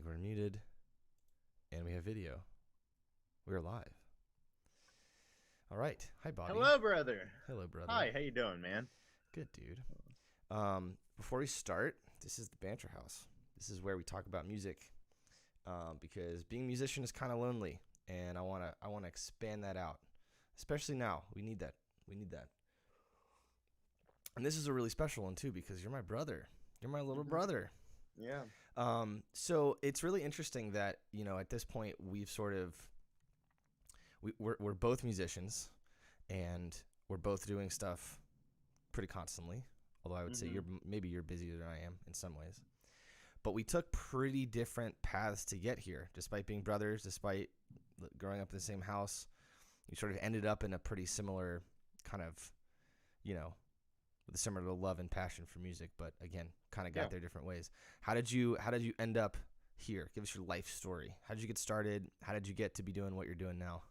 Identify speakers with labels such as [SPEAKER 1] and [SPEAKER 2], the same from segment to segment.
[SPEAKER 1] we're muted, and we have video. We're live. All right. Hi, Bobby.
[SPEAKER 2] Hello, brother.
[SPEAKER 1] Hello, brother.
[SPEAKER 2] Hi, how you doing, man?
[SPEAKER 1] Good, dude. Before we start, this is the Banter House. This is where we talk about music, because being a musician is kind of lonely, and I wanna expand that out, especially now. We need that. And this is a really special one too, because you're my brother. You're my little brother.
[SPEAKER 2] Yeah.
[SPEAKER 1] So it's really interesting that, at this point we've sort of, we're both musicians, and we're both doing stuff pretty constantly. Although I would say you're busier than I am in some ways, but we took pretty different paths to get here. Despite being brothers, despite growing up in the same house, we sort of ended up in a pretty similar kind of, with a similar love and passion for music, but again, kind of got there different ways. How did you end up here? Give us your life story. How did you get started? How did you get to be doing what you're doing now?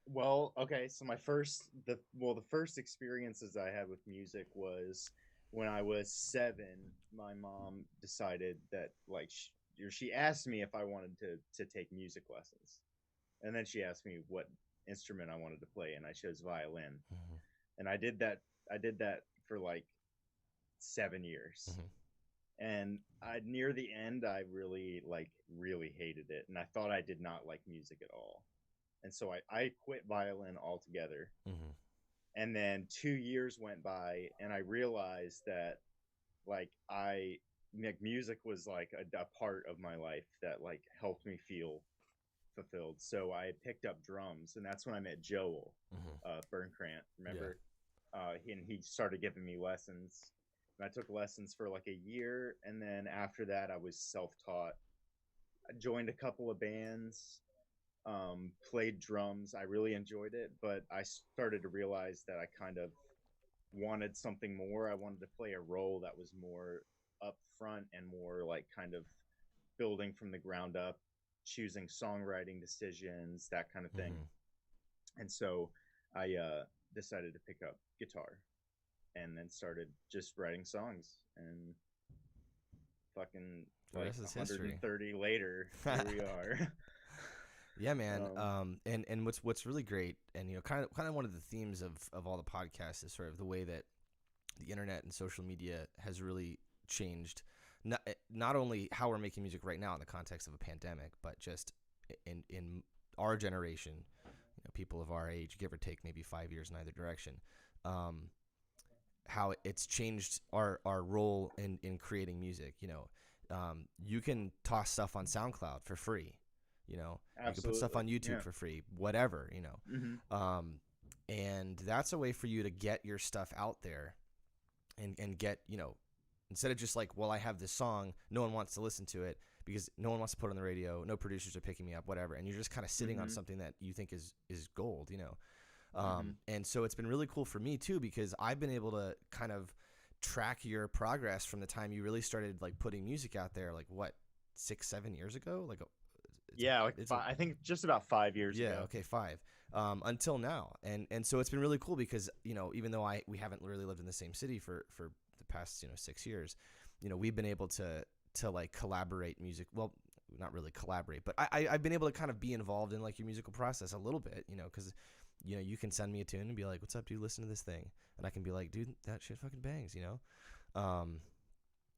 [SPEAKER 2] Well, okay, so the first experiences I had with music was when I was 7. My mom decided that, like, she asked me if I wanted to take music lessons, and then she asked me what instrument I wanted to play, and I chose violin. And I did that for like 7 years. And near the end, I really hated it, and I thought I did not like music at all. And so I quit violin altogether. And then 2 years went by, and I realized that music was like a part of my life that like helped me feel fulfilled. So I picked up drums, and that's when I met Joel Bernkrant. Remember? And he started giving me lessons, and I took lessons for like a year. And then after that, I was self-taught. I joined a couple of bands. Played drums. I really enjoyed it, but I started to realize that I kind of wanted something more. I wanted to play a role that was more upfront and more like kind of building from the ground up, choosing songwriting decisions, that kind of thing. And so I decided to pick up guitar, and then started just writing songs, and fucking like 130 later, here we are.
[SPEAKER 1] Yeah, man. And what's really great, and kind of one of the themes of all the podcasts is sort of the way that the internet and social media has really changed not only how we're making music right now in the context of a pandemic, but just in our generation, people of our age, give or take maybe 5 years in either direction, how it's changed our role in creating music. You can toss stuff on SoundCloud for free. You can put stuff on YouTube for free, whatever, and that's a way for you to get your stuff out there and get, instead of just like, well, I have this song, no one wants to listen to it because no one wants to put it on the radio, no producers are picking me up, whatever. And you're just kind of sitting on something that you think is gold, and so it's been really cool for me too, because I've been able to kind of track your progress from the time you really started like putting music out there, like what, 6-7 years ago?
[SPEAKER 2] I think just about 5 years ago.
[SPEAKER 1] Yeah, okay, 5. Until now. And so it's been really cool because, even though we haven't really lived in the same city for the past, 6 years, we've been able to like collaborate music. Well, not really collaborate, but I've been able to kind of be involved in like your musical process a little bit, because, you can send me a tune and be like, what's up, dude? Listen to this thing. And I can be like, dude, that shit fucking bangs,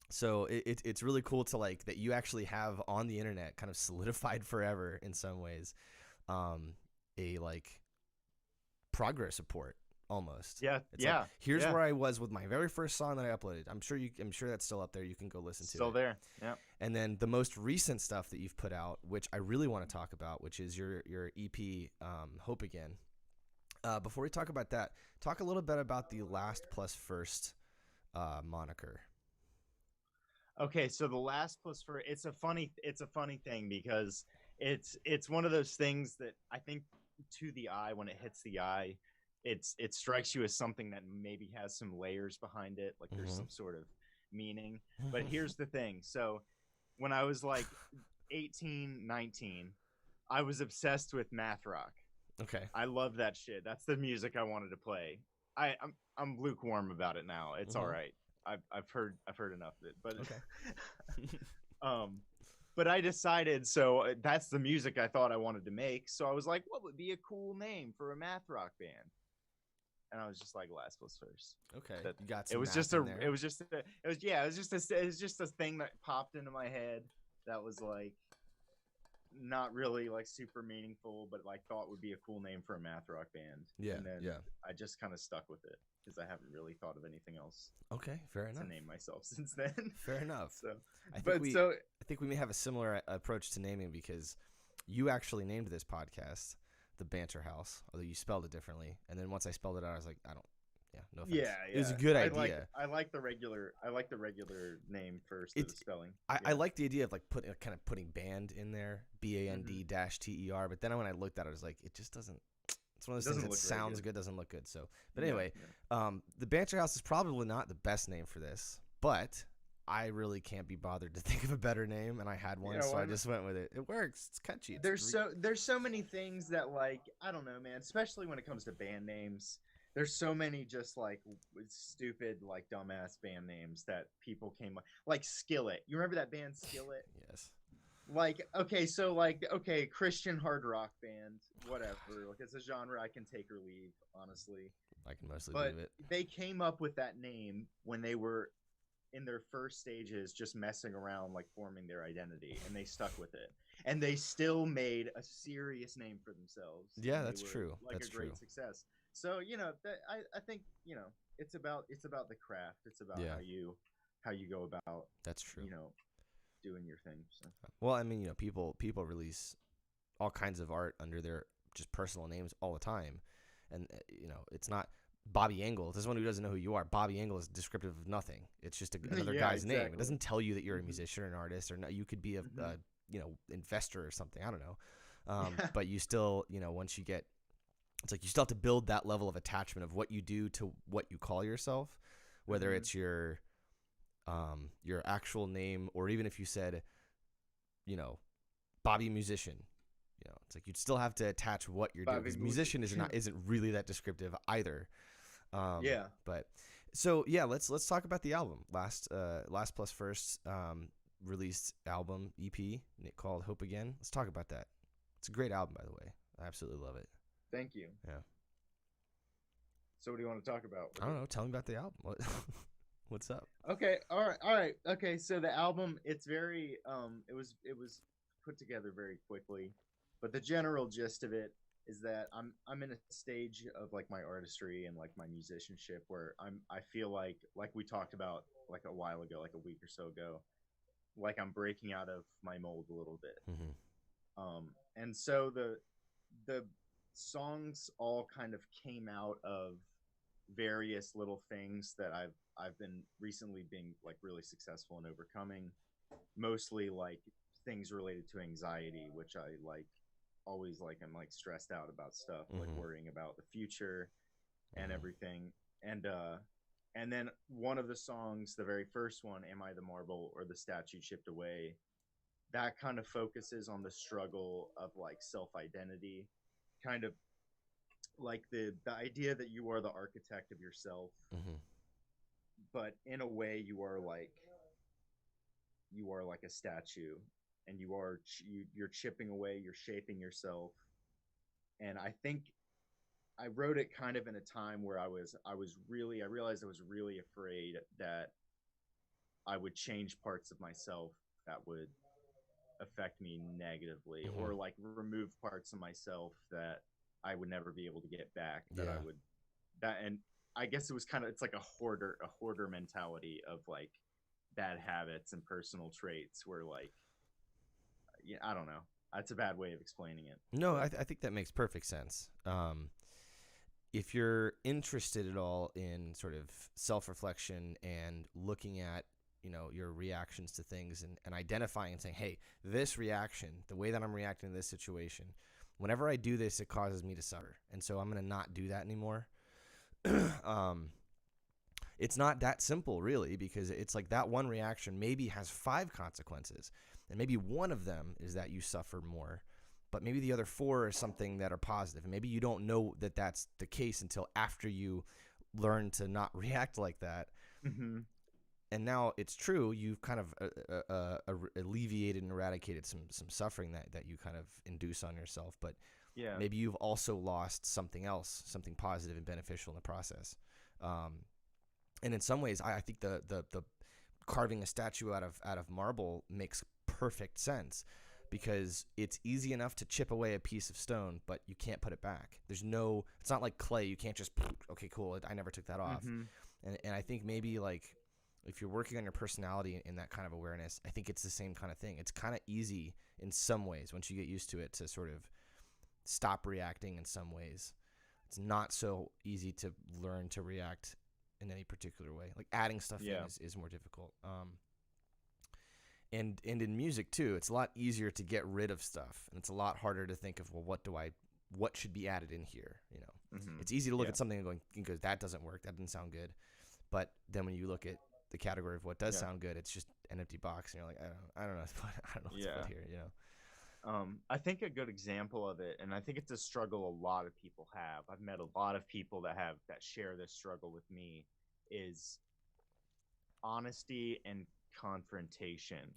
[SPEAKER 1] So it's really cool to like that you actually have on the internet kind of solidified forever in some ways, a like progress report almost.
[SPEAKER 2] Yeah.
[SPEAKER 1] It's like, here's where I was with my very first song that I uploaded. I'm sure that's still up there. You can go listen to it.
[SPEAKER 2] Still there. Yeah.
[SPEAKER 1] And then the most recent stuff that you've put out, which I really want to talk about, which is your EP, Hope Again. Before we talk about that, talk a little bit about the Last+First moniker.
[SPEAKER 2] Okay, so the Last+First, it's a funny thing because it's one of those things that I think to the eye, when it hits the eye, it strikes you as something that maybe has some layers behind it, like there's some sort of meaning. But here's the thing. So when I was like 18, 19, I was obsessed with math rock.
[SPEAKER 1] Okay.
[SPEAKER 2] I love that shit. That's the music I wanted to play. I'm lukewarm about it now. It's all right. I've heard enough of it, but
[SPEAKER 1] okay.
[SPEAKER 2] but I decided, so that's the music I thought I wanted to make. So I was like, what would be a cool name for a math rock band? And I was just like, Last+First.
[SPEAKER 1] Okay,
[SPEAKER 2] That,
[SPEAKER 1] you got
[SPEAKER 2] it
[SPEAKER 1] some
[SPEAKER 2] was
[SPEAKER 1] math
[SPEAKER 2] just
[SPEAKER 1] in there.
[SPEAKER 2] it was just a thing that popped into my head that was like not really like super meaningful, but like thought would be a cool name for a math rock band.
[SPEAKER 1] Yeah,
[SPEAKER 2] and then
[SPEAKER 1] yeah.
[SPEAKER 2] I just kind of stuck with it because I haven't really thought of anything else
[SPEAKER 1] Okay, fair enough.
[SPEAKER 2] to name myself since then.
[SPEAKER 1] Fair enough.
[SPEAKER 2] So,
[SPEAKER 1] I think we may have a similar approach to naming, because you actually named this podcast the Banter House, although you spelled it differently. And then once I spelled it out, I was like, no offense.
[SPEAKER 2] Yeah.
[SPEAKER 1] It was a good idea.
[SPEAKER 2] I like the regular name first of the spelling.
[SPEAKER 1] I like the idea of like putting band in there, BAND-TER. But then when I looked at it, I was like, it just doesn't. It's one of those things that sounds good, doesn't look good. So, but anyway, the Banter House is probably not the best name for this, but I really can't be bothered to think of a better name, and I had one, so I just went with it. It works. It's catchy.
[SPEAKER 2] There's so many things that, like, I don't know, man. Especially when it comes to band names, there's so many just like stupid, like dumbass band names that people came up, like Skillet. You remember that band Skillet?
[SPEAKER 1] Yes.
[SPEAKER 2] Like, okay, Christian hard rock band, whatever. Like, it's a genre I can take or leave, honestly.
[SPEAKER 1] I can mostly leave it.
[SPEAKER 2] They came up with that name when they were in their first stages, just messing around, like forming their identity, and they stuck with it. And they still made a serious name for themselves.
[SPEAKER 1] Yeah, that's true.
[SPEAKER 2] Like a great success. So, I think, it's about the craft. It's about how you go about.
[SPEAKER 1] That's true.
[SPEAKER 2] Doing your thing. So.
[SPEAKER 1] Well, I mean, people release all kinds of art under their just personal names all the time, and it's not Bobby Engel. To someone who doesn't know who you are, Bobby Engel is descriptive of nothing. It's just another guy's name. It doesn't tell you that you're a musician or an artist, or you could be a investor or something. I don't know, but you still once you get, it's like you still have to build that level of attachment of what you do to what you call yourself, whether it's your actual name, or even if you said, Bobby Musician, it's like you'd still have to attach what you're doing, because musician isn't really that descriptive either. But so let's talk about the album. Last+First released album EP called Hope Again. Let's talk about that. It's a great album, by the way. I absolutely love it.
[SPEAKER 2] Thank you.
[SPEAKER 1] Yeah.
[SPEAKER 2] So what do you want to talk about?
[SPEAKER 1] I don't know. Tell me about the album. What's up?
[SPEAKER 2] Okay. All right. Okay. So the album, it's very, it was put together very quickly, but the general gist of it is that I'm in a stage of like my artistry and like my musicianship where I feel like we talked about like a while ago, like a week or so ago, like I'm breaking out of my mold a little bit. And so the songs all kind of came out of various little things that I've been recently being like really successful in overcoming, mostly like things related to anxiety, which I like always like. I'm like stressed out about stuff, like worrying about the future and everything. And then one of the songs, the very first one, Am I the Marble or the Statue Chipped Away, that kind of focuses on the struggle of like self-identity, kind of like the idea that you are the architect of yourself, but in a way you are like a statue, and you're chipping away, you're shaping yourself. And I think I wrote it kind of in a time where I realized I was really afraid that I would change parts of myself that would affect me negatively, or like remove parts of myself that I would never be able to get back. And I guess it's like a hoarder mentality of like bad habits and personal traits where like, I don't know. That's a bad way of explaining it.
[SPEAKER 1] No, I think that makes perfect sense. If you're interested at all in sort of self-reflection and looking at, your reactions to things and identifying and saying, hey, this reaction, the way that I'm reacting to this situation, whenever I do this, it causes me to suffer. And so I'm going to not do that anymore. It's not that simple, really, because it's like that one reaction maybe has 5 consequences. And maybe one of them is that you suffer more, but maybe the other 4 are something that are positive. And maybe you don't know that that's the case until after you learn to not react like that. and now it's true, you've kind of alleviated and eradicated some suffering that you kind of induce on yourself, but
[SPEAKER 2] Yeah.
[SPEAKER 1] maybe you've also lost something else, something positive and beneficial in the process. And in some ways, I think the carving a statue out of marble makes perfect sense, because it's easy enough to chip away a piece of stone, but you can't put it back. It's not like clay. You can't just, okay, cool, I never took that off. And I think maybe like if you're working on your personality in that kind of awareness, I think it's the same kind of thing. It's kind of easy in some ways once you get used to it to sort of stop reacting in some ways. It's not so easy to learn to react in any particular way. Like adding stuff in is more difficult. And in music too, it's a lot easier to get rid of stuff, and it's a lot harder to think of, well, what should be added in here? You know, it's easy to look at something and go, that doesn't work, that didn't sound good. But then when you look at the category of what does sound good, it's just an empty box, and you're like, I don't know what's put here, you know.
[SPEAKER 2] I think a good example of it, and I think it's a struggle a lot of people have. I've met a lot of people that share this struggle with me, is honesty and confrontation.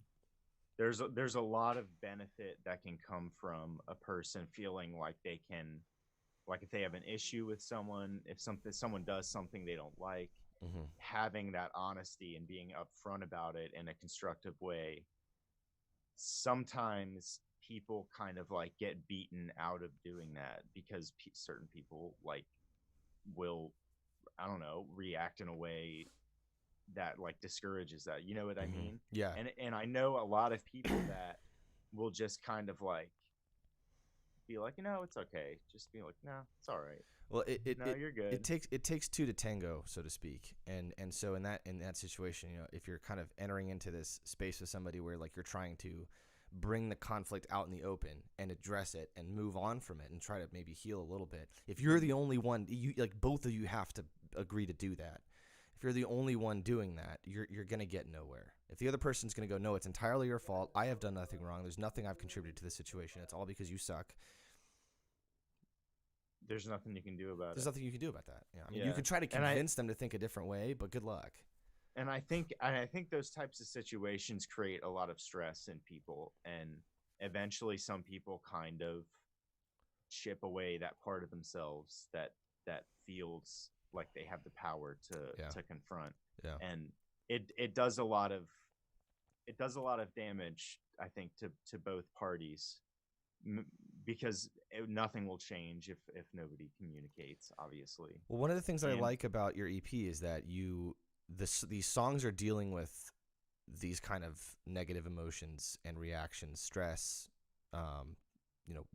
[SPEAKER 2] There's a lot of benefit that can come from a person feeling like they can, like if they have an issue with someone, if someone does something they don't like, having that honesty and being upfront about it in a constructive way. Sometimes people kind of like get beaten out of doing that because certain people like will, I don't know, react in a way that like discourages that. You know what I mean?
[SPEAKER 1] Yeah.
[SPEAKER 2] And I know a lot of people that will just kind of like be like, it's okay. Just be like, no, it's all right.
[SPEAKER 1] Well,
[SPEAKER 2] you're good.
[SPEAKER 1] It takes two to tango, so to speak. And so in that situation, if you're kind of entering into this space with somebody where like you're trying to bring the conflict out in the open and address it and move on from it and try to maybe heal a little bit. If you're the only one, both of you have to agree to do that. If you're the only one doing that, you're going to get nowhere. If the other person's going to go, no, it's entirely your fault, I have done nothing wrong, there's nothing I've contributed to this situation, it's all because you suck.
[SPEAKER 2] There's nothing you can do about it.
[SPEAKER 1] There's nothing you can do about that. Yeah. I mean, you can try to convince them to think a different way, but good luck.
[SPEAKER 2] And I think those types of situations create a lot of stress in people, and eventually some people kind of chip away that part of themselves that feels like they have the power to confront.
[SPEAKER 1] Yeah.
[SPEAKER 2] And it does a lot of damage, I think, to both parties, because nothing will change if nobody communicates, obviously.
[SPEAKER 1] Well, one of the things that I like about your EP is that these songs are dealing with these kind of negative emotions and reactions, stress,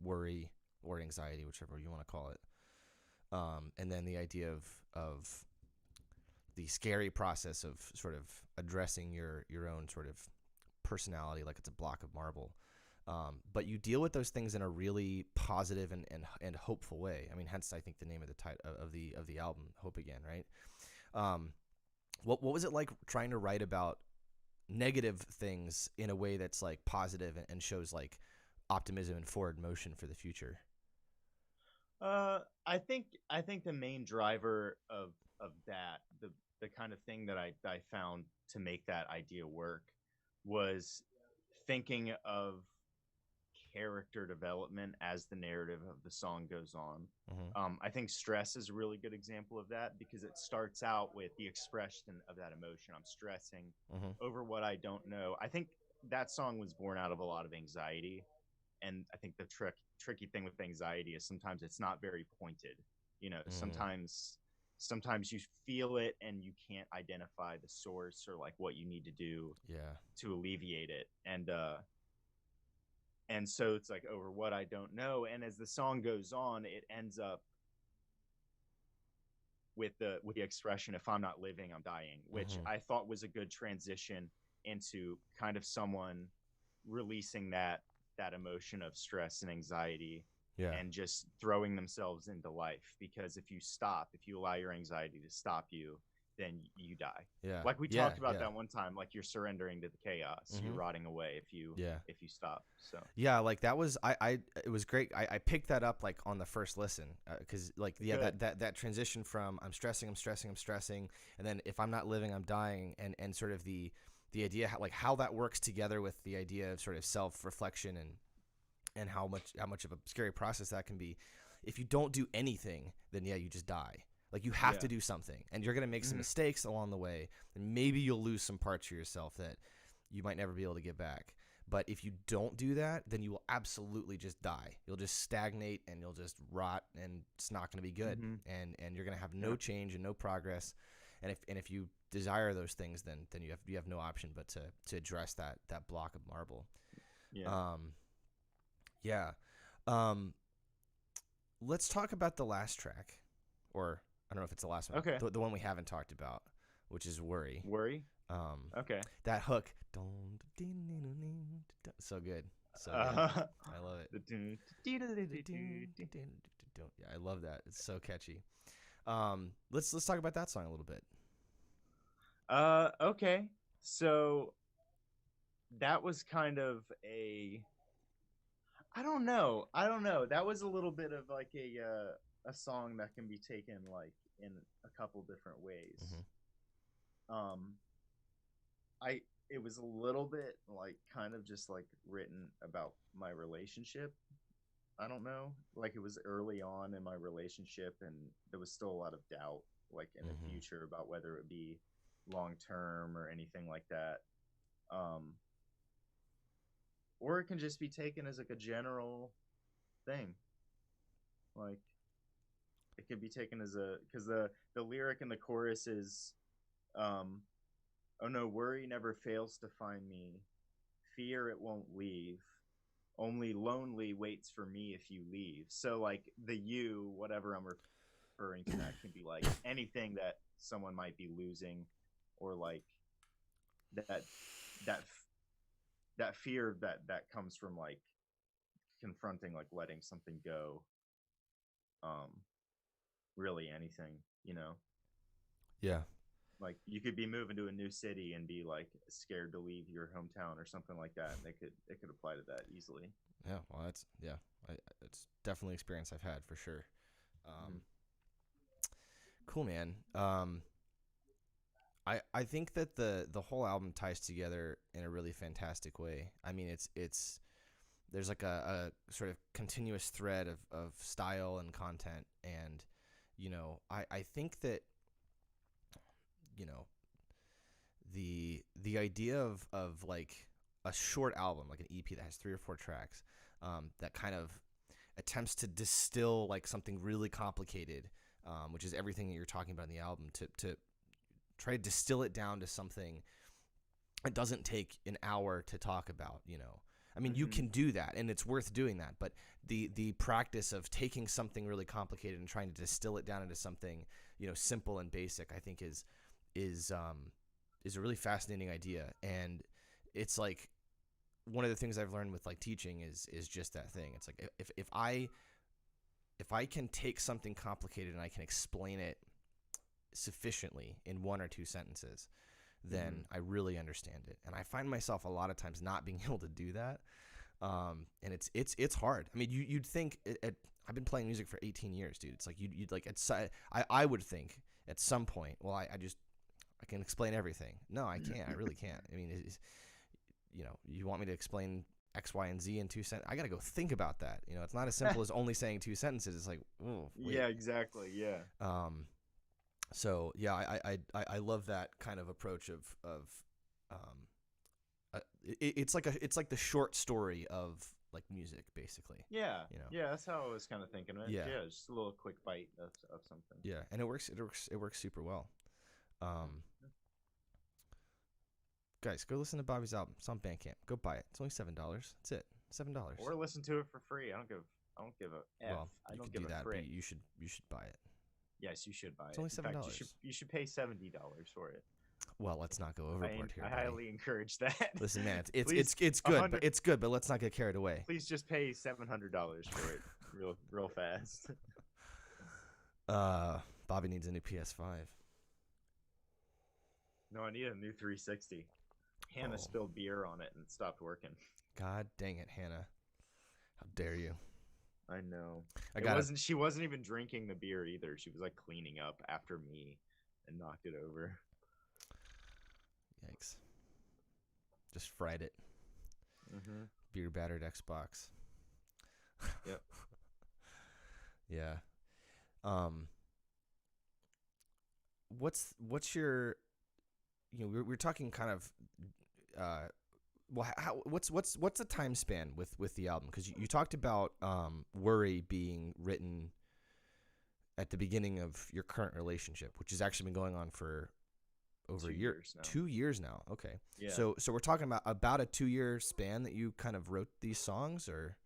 [SPEAKER 1] worry or anxiety, whichever you want to call it. And then the idea of the scary process of sort of addressing your own sort of personality like it's a block of marble. But you deal with those things in a really positive and hopeful way. I mean, hence I think the name of the title of the album, Hope Again, right? What was it like trying to write about negative things in a way that's like positive and shows like optimism and forward motion for the future?
[SPEAKER 2] I think the main driver of that, the kind of thing that I found to make that idea work, was thinking of character development as the narrative of the song goes on. I think Stress is a really good example of that, because it starts out with the expression of that emotion. I'm stressing over what I don't know. I think that song was born out of a lot of anxiety, and I think the tricky thing with anxiety is sometimes it's not very pointed. Sometimes you feel it and you can't identify the source or like what you need to do to alleviate it. And so it's like over what I don't know. And as the song goes on, it ends up with the expression, if I'm not living, I'm dying, which I thought was a good transition into kind of someone releasing that emotion of stress and anxiety and just throwing themselves into life. Because if you allow your anxiety to stop you, then you die.
[SPEAKER 1] Yeah.
[SPEAKER 2] Like we talked about that one time, like you're surrendering to the chaos. You're rotting away if you stop. So
[SPEAKER 1] yeah, like that was it was great. I picked that up like on the first listen, because like that transition from I'm stressing, and then if I'm not living, I'm dying, and sort of the idea how that works together with the idea of sort of self-reflection and how much of a scary process that can be. If you don't do anything, then you just die. Like you have to do something, and you're gonna make some mistakes along the way, and maybe you'll lose some parts of yourself that you might never be able to get back. But if you don't do that, then you will absolutely just die. You'll just stagnate and you'll just rot, and it's not going to be good. And you're going to have no change and no progress. And if you desire those things, then you have no option but to address that block of marble. Let's talk about the last track, or I don't know if it's the last one.
[SPEAKER 2] Okay.
[SPEAKER 1] The one we haven't talked about, which is Worry.
[SPEAKER 2] Okay.
[SPEAKER 1] That hook. So good. So good. I love it. Yeah, I love that. It's so catchy. Let's talk about that song a little bit.
[SPEAKER 2] Okay. So that was kind of I don't know. That was a little bit of like a song that can be taken like in a couple different ways. It was a little bit like kind of just like written about my relationship. I don't know. Like it was early on in my relationship, and there was still a lot of doubt like in the future about whether it would be long term or anything like that. Or it can just be taken as like a general thing. Like it could be taken as because the lyric in the chorus is oh no, worry never fails to find me. Fear it won't leave. Only lonely waits for me if you leave. So like the you, whatever I'm referring to, that can be like anything that someone might be losing, or like that fear that comes from like confronting, like letting something go. Really anything, you know?
[SPEAKER 1] Yeah.
[SPEAKER 2] Like you could be moving to a new city and be like scared to leave your hometown or something like that, and it could apply to that easily.
[SPEAKER 1] Yeah, well, it's definitely an experience I've had for sure. Cool, man. I think that the whole album ties together in a really fantastic way. I mean, it's there's like a sort of continuous thread of style and content, and you know, I think that, you know, the idea of like a short album, like an EP that has 3 or 4 tracks, that kind of attempts to distill like something really complicated, which is everything that you're talking about in the album, to try to distill it down to something it doesn't take an hour to talk about, you know. I mean, you can do that, and it's worth doing that, but the practice of taking something really complicated and trying to distill it down into something, you know, simple and basic, I think is a really fascinating idea. And it's like one of the things I've learned with like teaching is just that thing. It's like if I can take something complicated and I can explain it sufficiently in 1 or 2 sentences, then I really understand it. And I find myself a lot of times not being able to do that. And it's hard. I mean, you'd think I've been playing music for 18 years, dude. It's like you'd like I would think at some point, well, I can explain everything. No, I can't. I really can't. I mean, you know, you want me to explain X, Y, and Z in 2 sentences? I got to go think about that. You know, it's not as simple as only saying 2 sentences. It's like, oh, wait.
[SPEAKER 2] Yeah, exactly. Yeah.
[SPEAKER 1] So yeah, I love that kind of approach of it's like the short story of like music, basically.
[SPEAKER 2] Yeah.
[SPEAKER 1] You know?
[SPEAKER 2] Yeah, that's how I was kind of thinking of it.
[SPEAKER 1] Yeah.
[SPEAKER 2] Just a little quick bite of something.
[SPEAKER 1] Yeah, and it works super well. Guys, go listen to Bobby's album. It's on Bandcamp. Go buy it. It's only $7. That's it. $7.
[SPEAKER 2] Or listen to it for free. I don't give a F.
[SPEAKER 1] Well,
[SPEAKER 2] I
[SPEAKER 1] you
[SPEAKER 2] don't
[SPEAKER 1] could
[SPEAKER 2] give
[SPEAKER 1] do
[SPEAKER 2] a
[SPEAKER 1] that,
[SPEAKER 2] frick.
[SPEAKER 1] but you should buy it.
[SPEAKER 2] Yes, you should buy
[SPEAKER 1] It's
[SPEAKER 2] it.
[SPEAKER 1] only $7.
[SPEAKER 2] In fact, you should pay $70 for it.
[SPEAKER 1] Well, let's not go overboard here.
[SPEAKER 2] I highly encourage that.
[SPEAKER 1] Listen, man, it's good, but it's good, but let's not get carried away.
[SPEAKER 2] Please just pay $700 for it, real fast.
[SPEAKER 1] Bobby needs a new PS5.
[SPEAKER 2] No, I need a new 360. Hannah
[SPEAKER 1] Oh,
[SPEAKER 2] spilled beer on it and it stopped working.
[SPEAKER 1] God dang it, Hannah! How dare you?
[SPEAKER 2] I know.
[SPEAKER 1] I
[SPEAKER 2] It
[SPEAKER 1] got it.
[SPEAKER 2] wasn't. She wasn't even drinking the beer either. She was like cleaning up after me, and knocked it over.
[SPEAKER 1] Yikes! Just fried it.
[SPEAKER 2] Mhm.
[SPEAKER 1] Beer battered Xbox.
[SPEAKER 2] Yep.
[SPEAKER 1] Yeah. Um. What's your we're talking kind of uh well how what's the time span with the album, because you talked about Worry being written at the beginning of your current relationship, which has actually been going on for over
[SPEAKER 2] Two
[SPEAKER 1] a year,
[SPEAKER 2] years now.
[SPEAKER 1] 2 years now. Okay.
[SPEAKER 2] Yeah.
[SPEAKER 1] So we're talking about a 2 year span that you kind of wrote these songs, or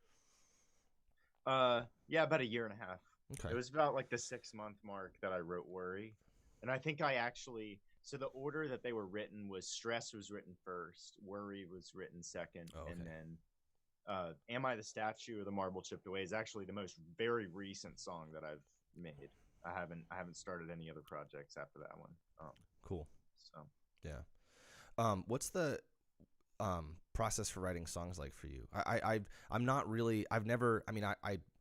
[SPEAKER 2] Yeah, about a year and a half.
[SPEAKER 1] okay.
[SPEAKER 2] It was about like the 6 month mark that I wrote Worry. And I think I actually, so the order that they were written was Stress was written first, Worry was written second,
[SPEAKER 1] Oh,
[SPEAKER 2] and
[SPEAKER 1] okay.
[SPEAKER 2] then Am I the Statue or the Marble Chipped Away is actually the most very recent song that I've made. I haven't started any other projects after that one.
[SPEAKER 1] Cool.
[SPEAKER 2] So
[SPEAKER 1] Yeah. What's the process for writing songs like for you? I'm not really. I've never. I mean,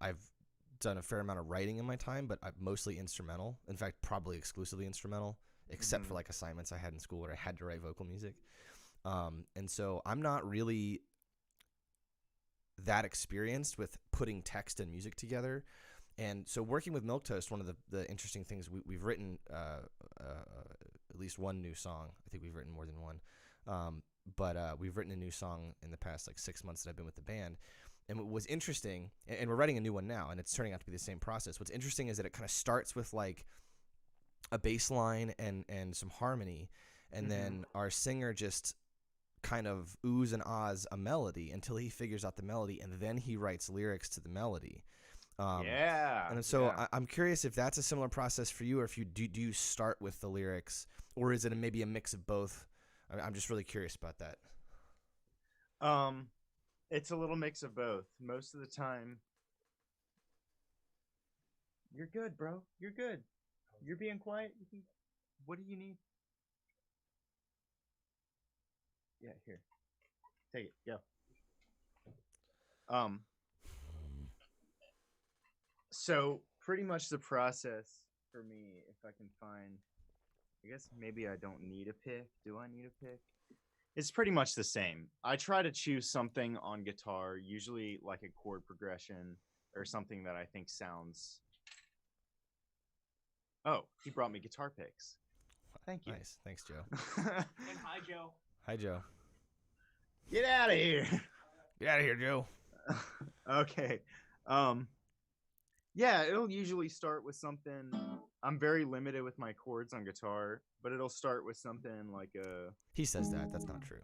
[SPEAKER 1] I've done a fair amount of writing in my time, but I'm mostly instrumental. In fact, probably exclusively instrumental, except for
[SPEAKER 2] mhm.
[SPEAKER 1] like assignments I had in school where I had to write vocal music. And so I'm not really that experienced with putting text and music together. And so working with Milquetoast, one of the interesting things we've written at least one new song. I think we've written more than one. But we've written a new song in the past like 6 months that I've been with the band. And what was interesting, and we're writing a new one now, and it's turning out to be the same process. What's interesting is that it kind of starts with like a bass line and some harmony, and
[SPEAKER 2] Mhm.
[SPEAKER 1] then our singer just kind of oohs and ahs a melody until he figures out the melody, and then he writes lyrics to the melody. Um,
[SPEAKER 2] Yeah,
[SPEAKER 1] and so
[SPEAKER 2] yeah.
[SPEAKER 1] I'm curious if that's a similar process for you, or if you do you start with the lyrics, or is it maybe a mix of both? I'm just really curious about that.
[SPEAKER 2] Um, it's a little mix of both. Most of the time, you're good, bro. You're good. You're being quiet. What do you need? Yeah, here. Take it. Go. Um, so pretty much the process for me, if I can find, I guess maybe I don't need a pick. Do I need a pick? It's pretty much the same. I try to choose something on guitar, usually like a chord progression or something that I think sounds. Oh, he brought me guitar picks. Thank you.
[SPEAKER 1] Nice, thanks, Joe.
[SPEAKER 3] And hi, Joe.
[SPEAKER 1] Hi, Joe.
[SPEAKER 2] Get out of here.
[SPEAKER 1] Get out of here, Joe.
[SPEAKER 2] Okay. Um, yeah, it'll usually start with something. I'm very limited with my chords on guitar, but it'll start with something like a.
[SPEAKER 1] He says that. That's not true.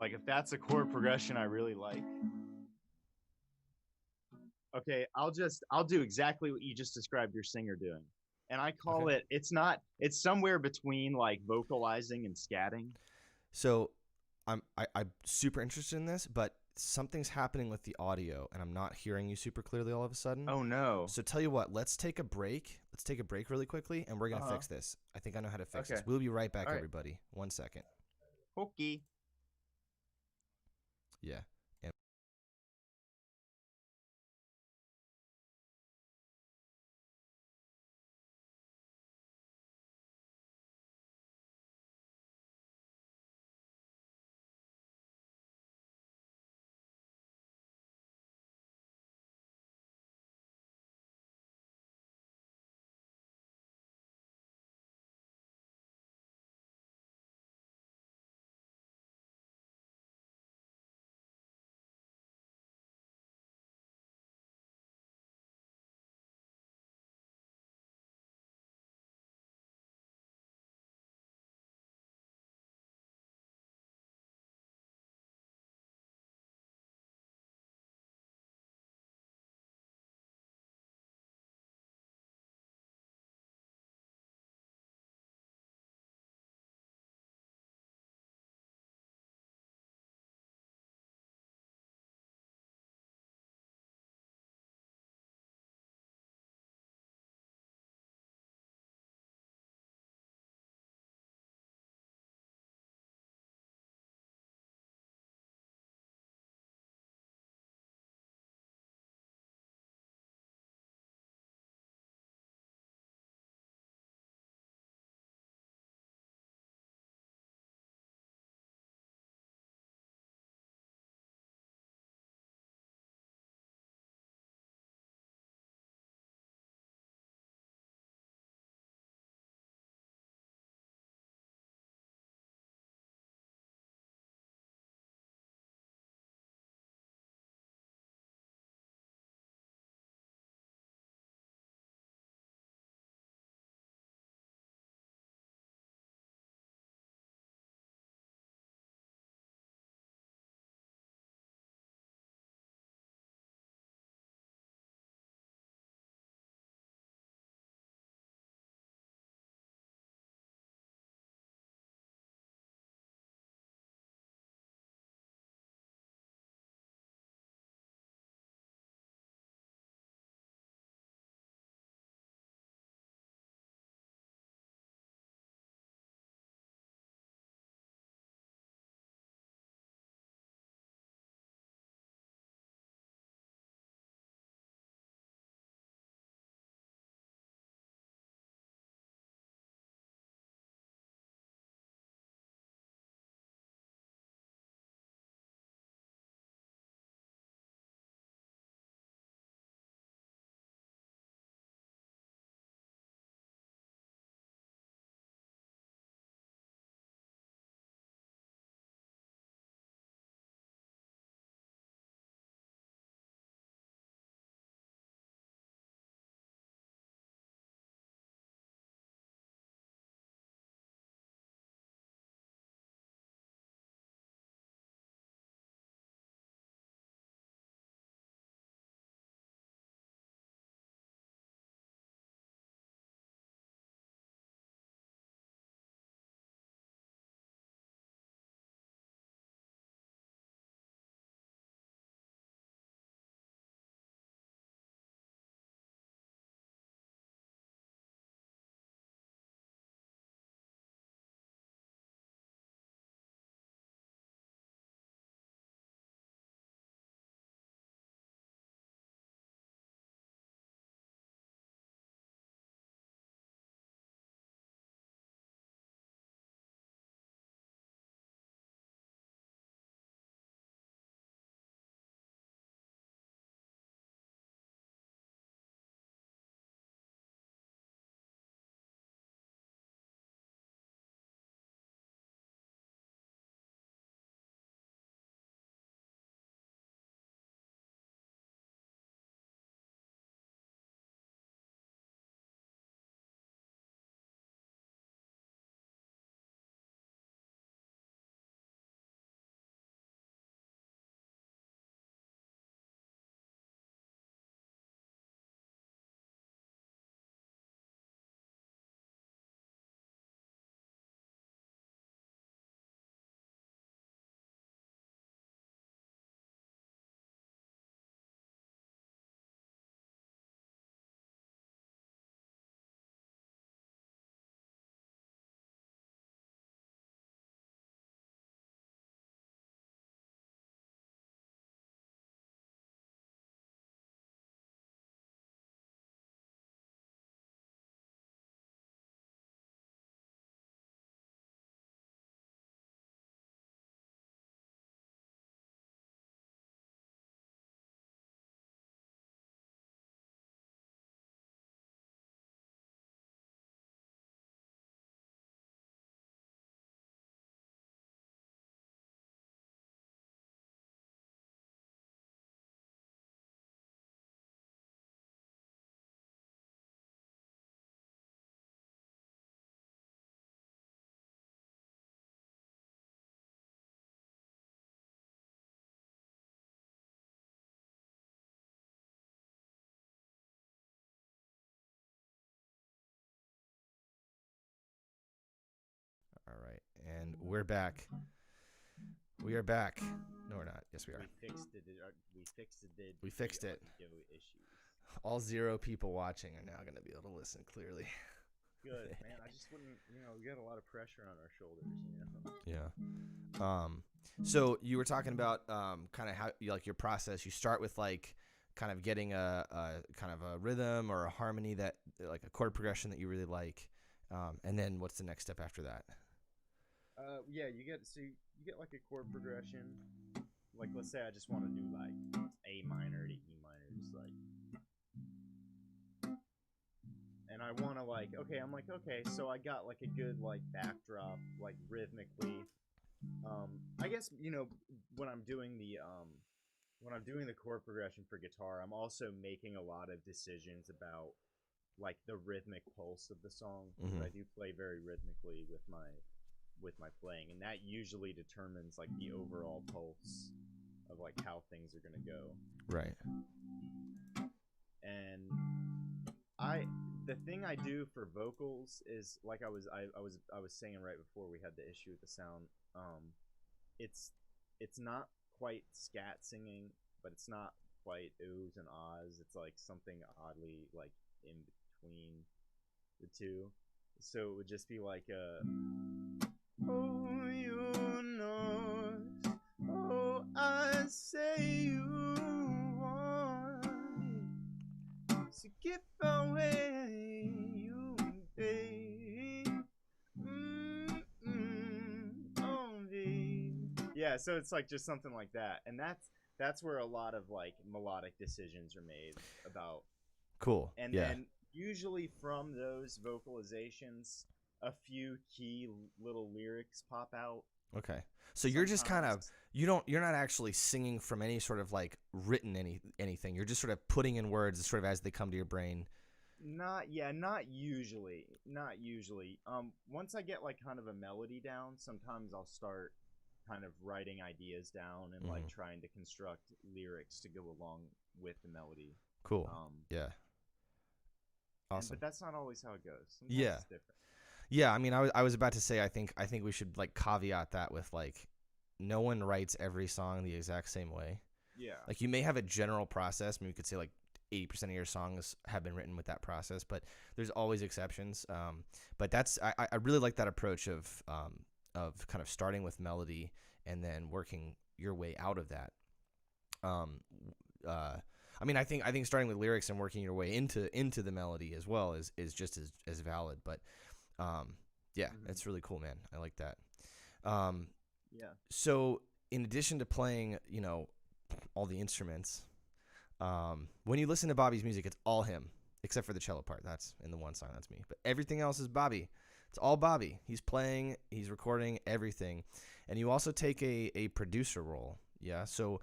[SPEAKER 2] Like if that's a chord progression I really like. Okay, I'll do exactly what you just described your singer doing. And I call
[SPEAKER 1] Okay.
[SPEAKER 2] it's somewhere between like vocalizing and scatting.
[SPEAKER 1] So I'm super interested in this, but something's happening with the audio, and I'm not hearing you super clearly all of a sudden.
[SPEAKER 2] Oh no.
[SPEAKER 1] So tell you what, let's take a break. Let's take a break really quickly, and we're gonna
[SPEAKER 2] Uh-huh.
[SPEAKER 1] fix this. I think I know how to fix
[SPEAKER 2] Okay.
[SPEAKER 1] this. We'll be right back,
[SPEAKER 2] All right.
[SPEAKER 1] everybody. 1 second.
[SPEAKER 2] Hokey.
[SPEAKER 1] Yeah. And And we're back. We are back. No, we're not. Yes, we are.
[SPEAKER 2] We fixed it.
[SPEAKER 1] We fixed it.
[SPEAKER 2] Audio issues.
[SPEAKER 1] All 0 people watching are now going to be able to listen clearly.
[SPEAKER 2] Good, man. I just wouldn't, we got a lot of pressure on our shoulders,
[SPEAKER 1] Yeah. So you were talking about kind of how your process. You start with like kind of getting a kind of a rhythm or a harmony that like a chord progression that you really like, and then what's the next step after that?
[SPEAKER 2] Yeah, you get like a chord progression. Like let's say I just want to do like A minor to E minor, just like, and I want to like, okay, so I got like a good like backdrop, like rhythmically. I guess when I'm doing the chord progression for guitar, I'm also making a lot of decisions about like the rhythmic pulse of the song.
[SPEAKER 1] Mm-hmm.
[SPEAKER 2] I do play very rhythmically with my playing, and that usually determines like the overall pulse of like how things are gonna go.
[SPEAKER 1] Right.
[SPEAKER 2] And the thing I do for vocals is like I was saying right before we had the issue with the sound. It's not quite scat singing, but it's not quite oohs and ahs. It's like something oddly like in between the two. So it would just be like a oh, you know, oh, I say you want so get away, you babe. Oh, babe. Yeah, so it's like just something like that, and that's where a lot of like melodic decisions are made about.
[SPEAKER 1] Cool.
[SPEAKER 2] And
[SPEAKER 1] yeah.
[SPEAKER 2] Then usually from those vocalizations, a few key little lyrics pop out.
[SPEAKER 1] Okay. So you're just kind of you're not actually singing from any sort of like written anything. You're just sort of putting in words sort of as they come to your brain.
[SPEAKER 2] Not usually. Once I get like kind of a melody down, sometimes I'll start kind of writing ideas down and like trying to construct lyrics to go along with the melody.
[SPEAKER 1] Cool. Yeah. Awesome.
[SPEAKER 2] But that's not always how it goes. Sometimes
[SPEAKER 1] yeah.
[SPEAKER 2] It's different.
[SPEAKER 1] Yeah, I mean, I was about to say, I think we should like caveat that with like, no one writes every song the exact same way.
[SPEAKER 2] Yeah.
[SPEAKER 1] Like you may have a general process. Maybe we could say like 80% of your songs have been written with that process, but there's always exceptions. But I really like that approach of kind of starting with melody and then working your way out of that. I mean, I think starting with lyrics and working your way into the melody as well is just as valid. But yeah, it's really cool, man. I like that.
[SPEAKER 2] Yeah.
[SPEAKER 1] So in addition to playing, all the instruments, when you listen to Bobby's music, it's all him, except for the cello part. That's in the one song. That's me. But everything else is Bobby. It's all Bobby. He's playing, he's recording everything. And you also take a producer role. Yeah. So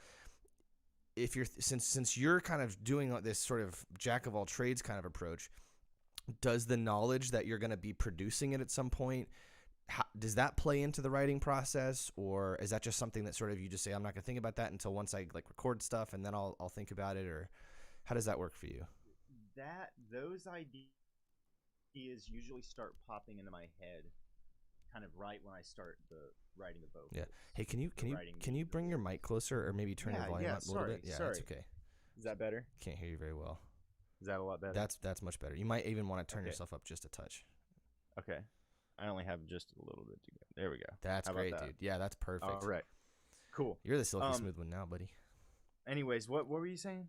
[SPEAKER 1] if you're since you're kind of doing this sort of jack of all trades kind of approach, does the knowledge that you're going to be producing it at some point, does that play into the writing process, or is that just something that sort of you just say, I'm not going to think about that until once I like record stuff and then I'll think about it, or how does that work for you?
[SPEAKER 2] Those ideas usually start popping into my head kind of right when I start writing the vocals.
[SPEAKER 1] Yeah. Hey, can you bring your mic closer or maybe turn your volume up a little bit? Yeah, that's okay.
[SPEAKER 2] Is that better?
[SPEAKER 1] Can't hear you very well.
[SPEAKER 2] Is that a lot better?
[SPEAKER 1] That's much better. You might even want to turn yourself up just a touch.
[SPEAKER 2] Okay. I only have just a little bit to go. There we go.
[SPEAKER 1] That's great, dude. Yeah, that's perfect.
[SPEAKER 2] All right. Cool.
[SPEAKER 1] You're the silky smooth one now, buddy.
[SPEAKER 2] Anyways, what were you saying?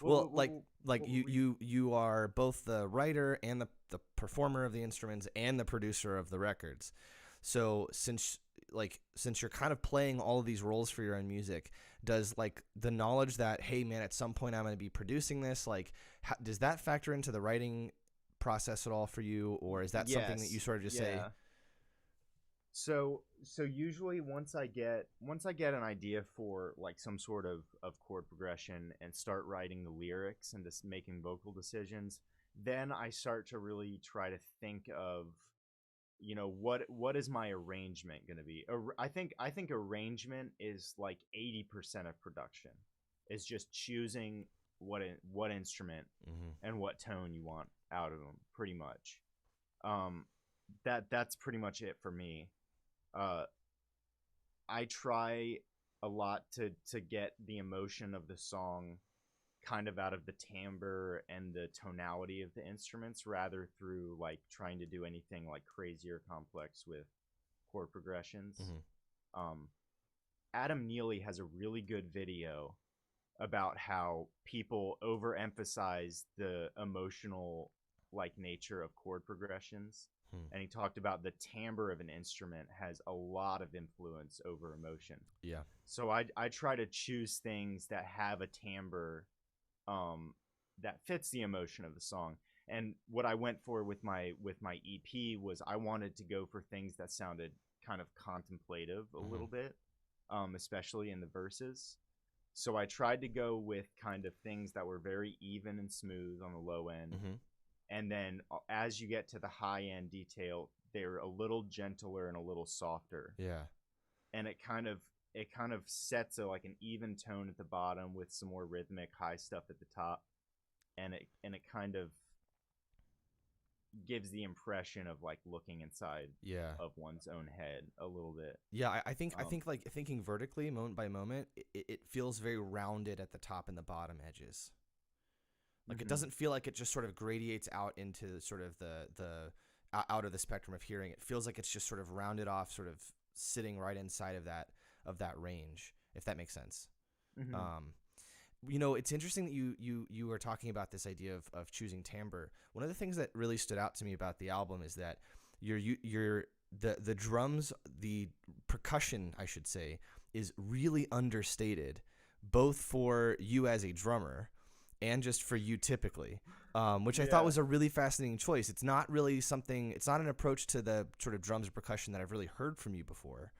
[SPEAKER 1] You are both the writer and the performer of the instruments and the producer of the records. So since you're kind of playing all of these roles for your own music, does like the knowledge that, hey man, at some point I'm going to be producing this, like does that factor into the writing process at all for you, or is that something that you sort of just say?
[SPEAKER 2] So usually once I get an idea for like some sort of chord progression and start writing the lyrics and just making vocal decisions, then I start to really try to think of, what is my arrangement going to be? I think arrangement is like 80% of production. Is just choosing what instrument and what tone you want out of them, pretty much. That's pretty much it for me. uh, I try a lot to get the emotion of the song kind of out of the timbre and the tonality of the instruments, rather through like trying to do anything like crazy or complex with chord progressions. Adam Neely has a really good video about how people overemphasize the emotional like nature of chord progressions. And he talked about the timbre of an instrument has a lot of influence over emotion.
[SPEAKER 1] Yeah.
[SPEAKER 2] So I try to choose things that have a timbre that fits the emotion of the song. And what I went for with my EP was I wanted to go for things that sounded kind of contemplative a little bit, especially in the verses. So I tried to go with kind of things that were very even and smooth on the low end. And then as you get to the high end detail, they're a little gentler and a little softer.
[SPEAKER 1] Yeah.
[SPEAKER 2] And it kind of sets like an even tone at the bottom with some more rhythmic high stuff at the top. And it kind of gives the impression of like looking inside of one's own head a little bit.
[SPEAKER 1] Yeah, I think like thinking vertically, moment by moment, it feels very rounded at the top and the bottom edges. Like it doesn't feel like it just sort of gradiates out into sort of the out of the spectrum of hearing. It feels like it's just sort of rounded off, sort of sitting right inside of that range, if that makes sense. You know, it's interesting that you were talking about this idea of choosing timbre. One of the things that really stood out to me about the album is that the drums, the percussion, I should say, is really understated, both for you as a drummer and just for you typically, which I thought was a really fascinating choice. It's not really something, it's not an approach to the sort of drums or percussion that I've really heard from you before.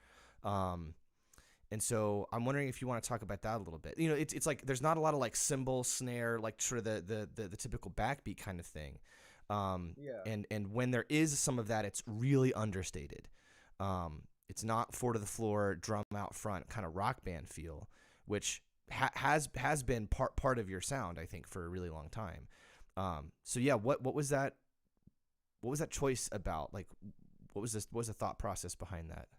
[SPEAKER 1] And so I'm wondering if you want to talk about that a little bit. You know, it's like there's not a lot of like cymbal, snare, like sort of the typical backbeat kind of thing. And when there is some of that, it's really understated. It's not four to the floor, drum out front kind of rock band feel, which has been part of your sound, I think, for a really long time. So yeah, what was that choice about? Like, what was the thought process behind that?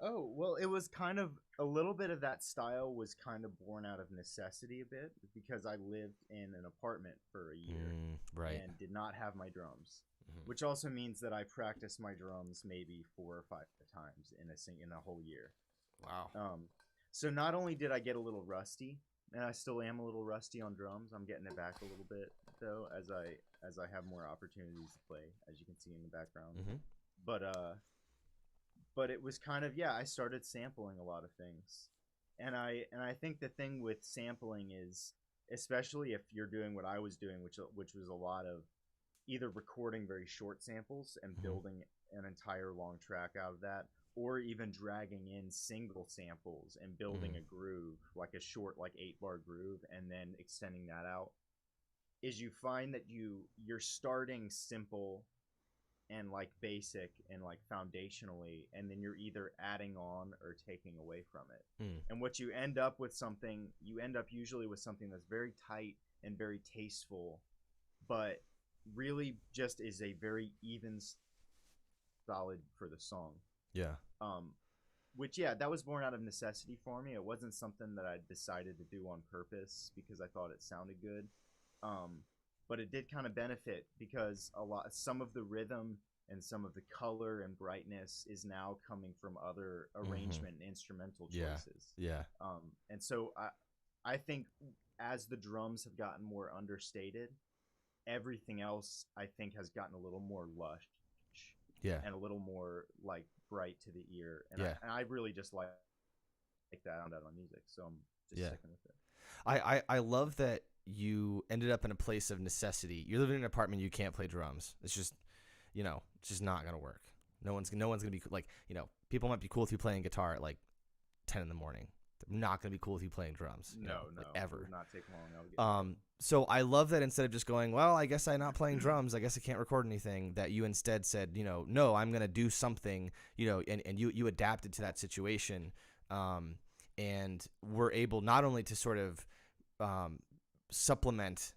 [SPEAKER 2] Oh, well, it was kind of a little bit of that style was kind of born out of necessity a bit, because I lived in an apartment for a year and did not have my drums, which also means that I practiced my drums maybe 4 or 5 times in a whole year.
[SPEAKER 1] Wow.
[SPEAKER 2] So not only did I get a little rusty, and I still am a little rusty on drums, I'm getting it back a little bit though as I have more opportunities to play, as you can see in the background. But it was kind of, I started sampling a lot of things. And I think the thing with sampling is, especially if you're doing what I was doing, which was a lot of either recording very short samples and building an entire long track out of that, or even dragging in single samples and building a groove, like a short, like 8-bar groove, and then extending that out, is you find that you're starting simple and like basic and like foundationally, and then you're either adding on or taking away from it. And what you end up usually with something that's very tight and very tasteful, but really just is a very even solid for the song. Which that was born out of necessity for me. It wasn't something that I decided to do on purpose because I thought it sounded good. But it did kind of benefit because some of the rhythm and some of the color and brightness is now coming from other arrangement and instrumental choices. And so I think as the drums have gotten more understated, everything else I think has gotten a little more lush. And a little more like bright to the ear. And I really just like that on music. So I'm just sticking with it.
[SPEAKER 1] I love that you ended up in a place of necessity. You're living in an apartment, you can't play drums. It's just, it's just not gonna work. No one's gonna be like, people might be cool with you playing guitar at like 10 in the morning. They're not gonna be cool with you playing drums.
[SPEAKER 2] No,
[SPEAKER 1] like ever.
[SPEAKER 2] It would not take long.
[SPEAKER 1] So I love that instead of just going, well, I guess I'm not playing drums, I guess I can't record anything, that you instead said, no, I'm gonna do something, and you adapted to that situation, and were able not only to sort of supplement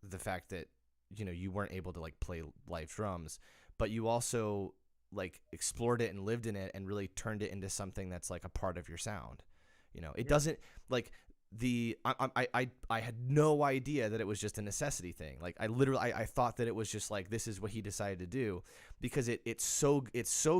[SPEAKER 1] the fact that you weren't able to like play live drums, but you also like explored it and lived in it and really turned it into something that's like a part of your sound. You know, it doesn't like I had no idea that it was just a necessity thing. Like I thought that it was just like, this is what he decided to do, because it's so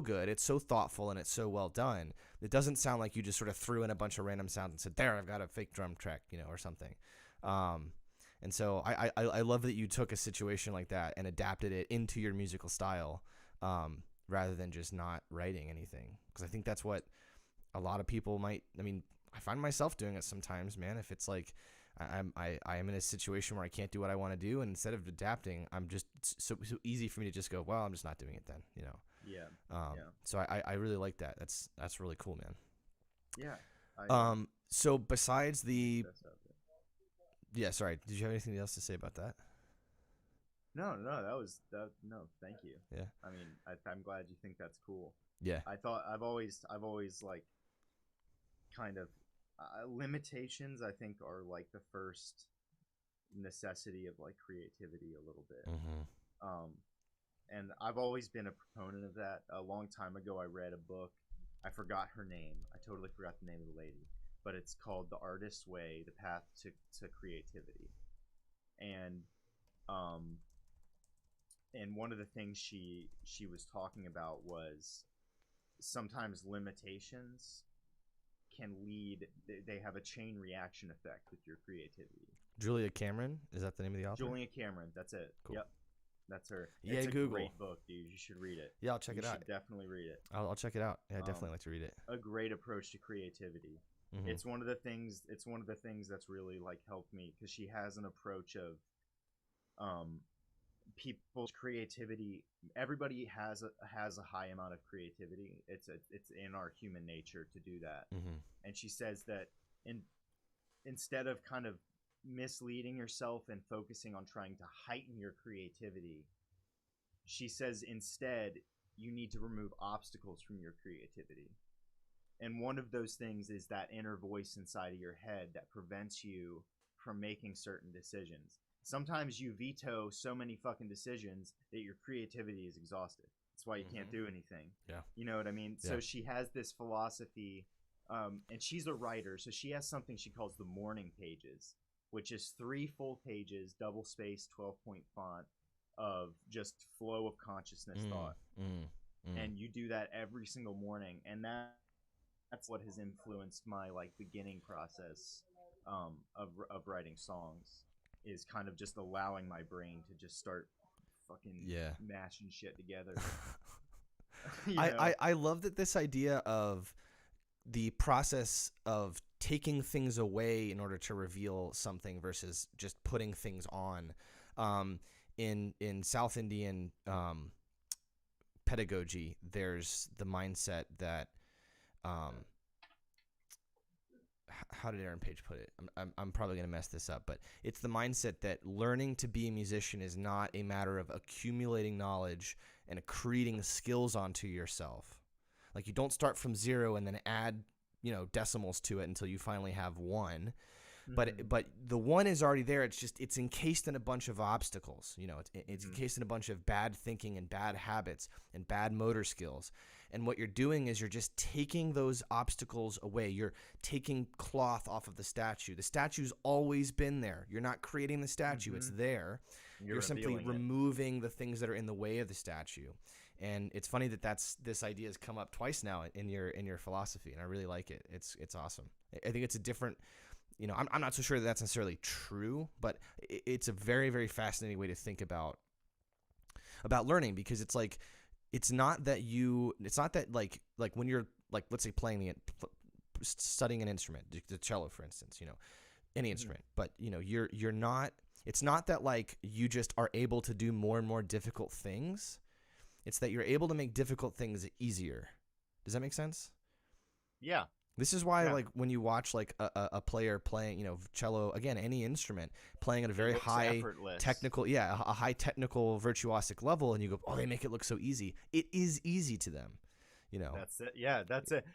[SPEAKER 1] good, it's so thoughtful, and it's so well done. It doesn't sound like you just sort of threw in a bunch of random sounds and said, there, I've got a fake drum track, you know, or something. And so I love that you took a situation like that and adapted it into your musical style, rather than just not writing anything. Because I think that's what a lot of people might. I mean, I find myself doing it sometimes, man. If it's like I am in a situation where I can't do what I want to do, and instead of adapting, I'm just so easy for me to just go, well, I'm just not doing it then, you know.
[SPEAKER 2] Yeah.
[SPEAKER 1] So I really like that. That's really cool, man.
[SPEAKER 2] Yeah.
[SPEAKER 1] So besides the sorry, did you have anything else to say about that?
[SPEAKER 2] No, no, thank you.
[SPEAKER 1] Yeah.
[SPEAKER 2] I mean, I'm glad you think that's cool.
[SPEAKER 1] Yeah.
[SPEAKER 2] I've always like kind of limitations, I think, are like the first necessity of like creativity a little bit. And I've always been a proponent of that. A long time ago, I read a book. I forgot her name. I totally forgot the name of the lady, but it's called The Artist's Way: The Path to Creativity. And one of the things she was talking about was sometimes limitations can lead, they have a chain reaction effect with your creativity.
[SPEAKER 1] Julia Cameron, is that the name of the author?
[SPEAKER 2] Julia Cameron, that's it.
[SPEAKER 1] Cool.
[SPEAKER 2] Yep, that's her.
[SPEAKER 1] Yeah,
[SPEAKER 2] it's a
[SPEAKER 1] Google.
[SPEAKER 2] great book, dude. You should read it.
[SPEAKER 1] Yeah, I'll check it out.
[SPEAKER 2] You should definitely read it.
[SPEAKER 1] I'll check it out. Yeah, I definitely like to read it.
[SPEAKER 2] A great approach to creativity. It's one of the things that's really like helped me, because she has an approach of people's creativity. Everybody has a high amount of creativity. It's in our human nature to do that. And she says that instead of kind of misleading yourself and focusing on trying to heighten your creativity, she says instead you need to remove obstacles from your creativity. And one of those things is that inner voice inside of your head that prevents you from making certain decisions. Sometimes you veto so many fucking decisions that your creativity is exhausted. That's why you can't do anything.
[SPEAKER 1] Yeah.
[SPEAKER 2] You know what I mean?
[SPEAKER 1] Yeah.
[SPEAKER 2] So she has this philosophy, and she's a writer, so she has something she calls the morning pages, which is 3 full pages, double spaced, 12-point font of just flow of consciousness thought. And you do that every single morning, and that's what has influenced my like beginning process of writing songs. Is kind of just allowing my brain to just start fucking mashing shit together.
[SPEAKER 1] I love that this idea of the process of taking things away in order to reveal something versus just putting things on. In South Indian pedagogy, there's the mindset that how did Aaron Page put it? I'm probably going to mess this up, but it's the mindset that learning to be a musician is not a matter of accumulating knowledge and accreting skills onto yourself. Like, you don't start from 0 and then add, decimals to it until you finally have 1. But the 1 is already there. It's encased in a bunch of obstacles. It's encased in a bunch of bad thinking and bad habits and bad motor skills. And what you're doing is you're just taking those obstacles away. You're taking cloth off of the statue. The statue's always been there. You're not creating the statue. It's there. You're simply removing the things that are in the way of the statue. And it's funny that this idea has come up twice now in your philosophy, and I really like it. It's awesome. I think it's a different. I'm not so sure that that's necessarily true, but it's a very, very fascinating way to think about learning, because it's like, it's not that like when you're like, let's say studying an instrument, the cello, for instance, any instrument, but you're not, it's not that like you just are able to do more and more difficult things. It's that you're able to make difficult things easier. Does that make sense?
[SPEAKER 2] Yeah.
[SPEAKER 1] This is why, like, when you watch like a player playing, cello, again, any instrument, playing at a very high
[SPEAKER 2] effortless.
[SPEAKER 1] Technical, a high technical virtuosic level, and you go, oh, they make it look so easy. It is easy to them,
[SPEAKER 2] That's it. Yeah, that's it.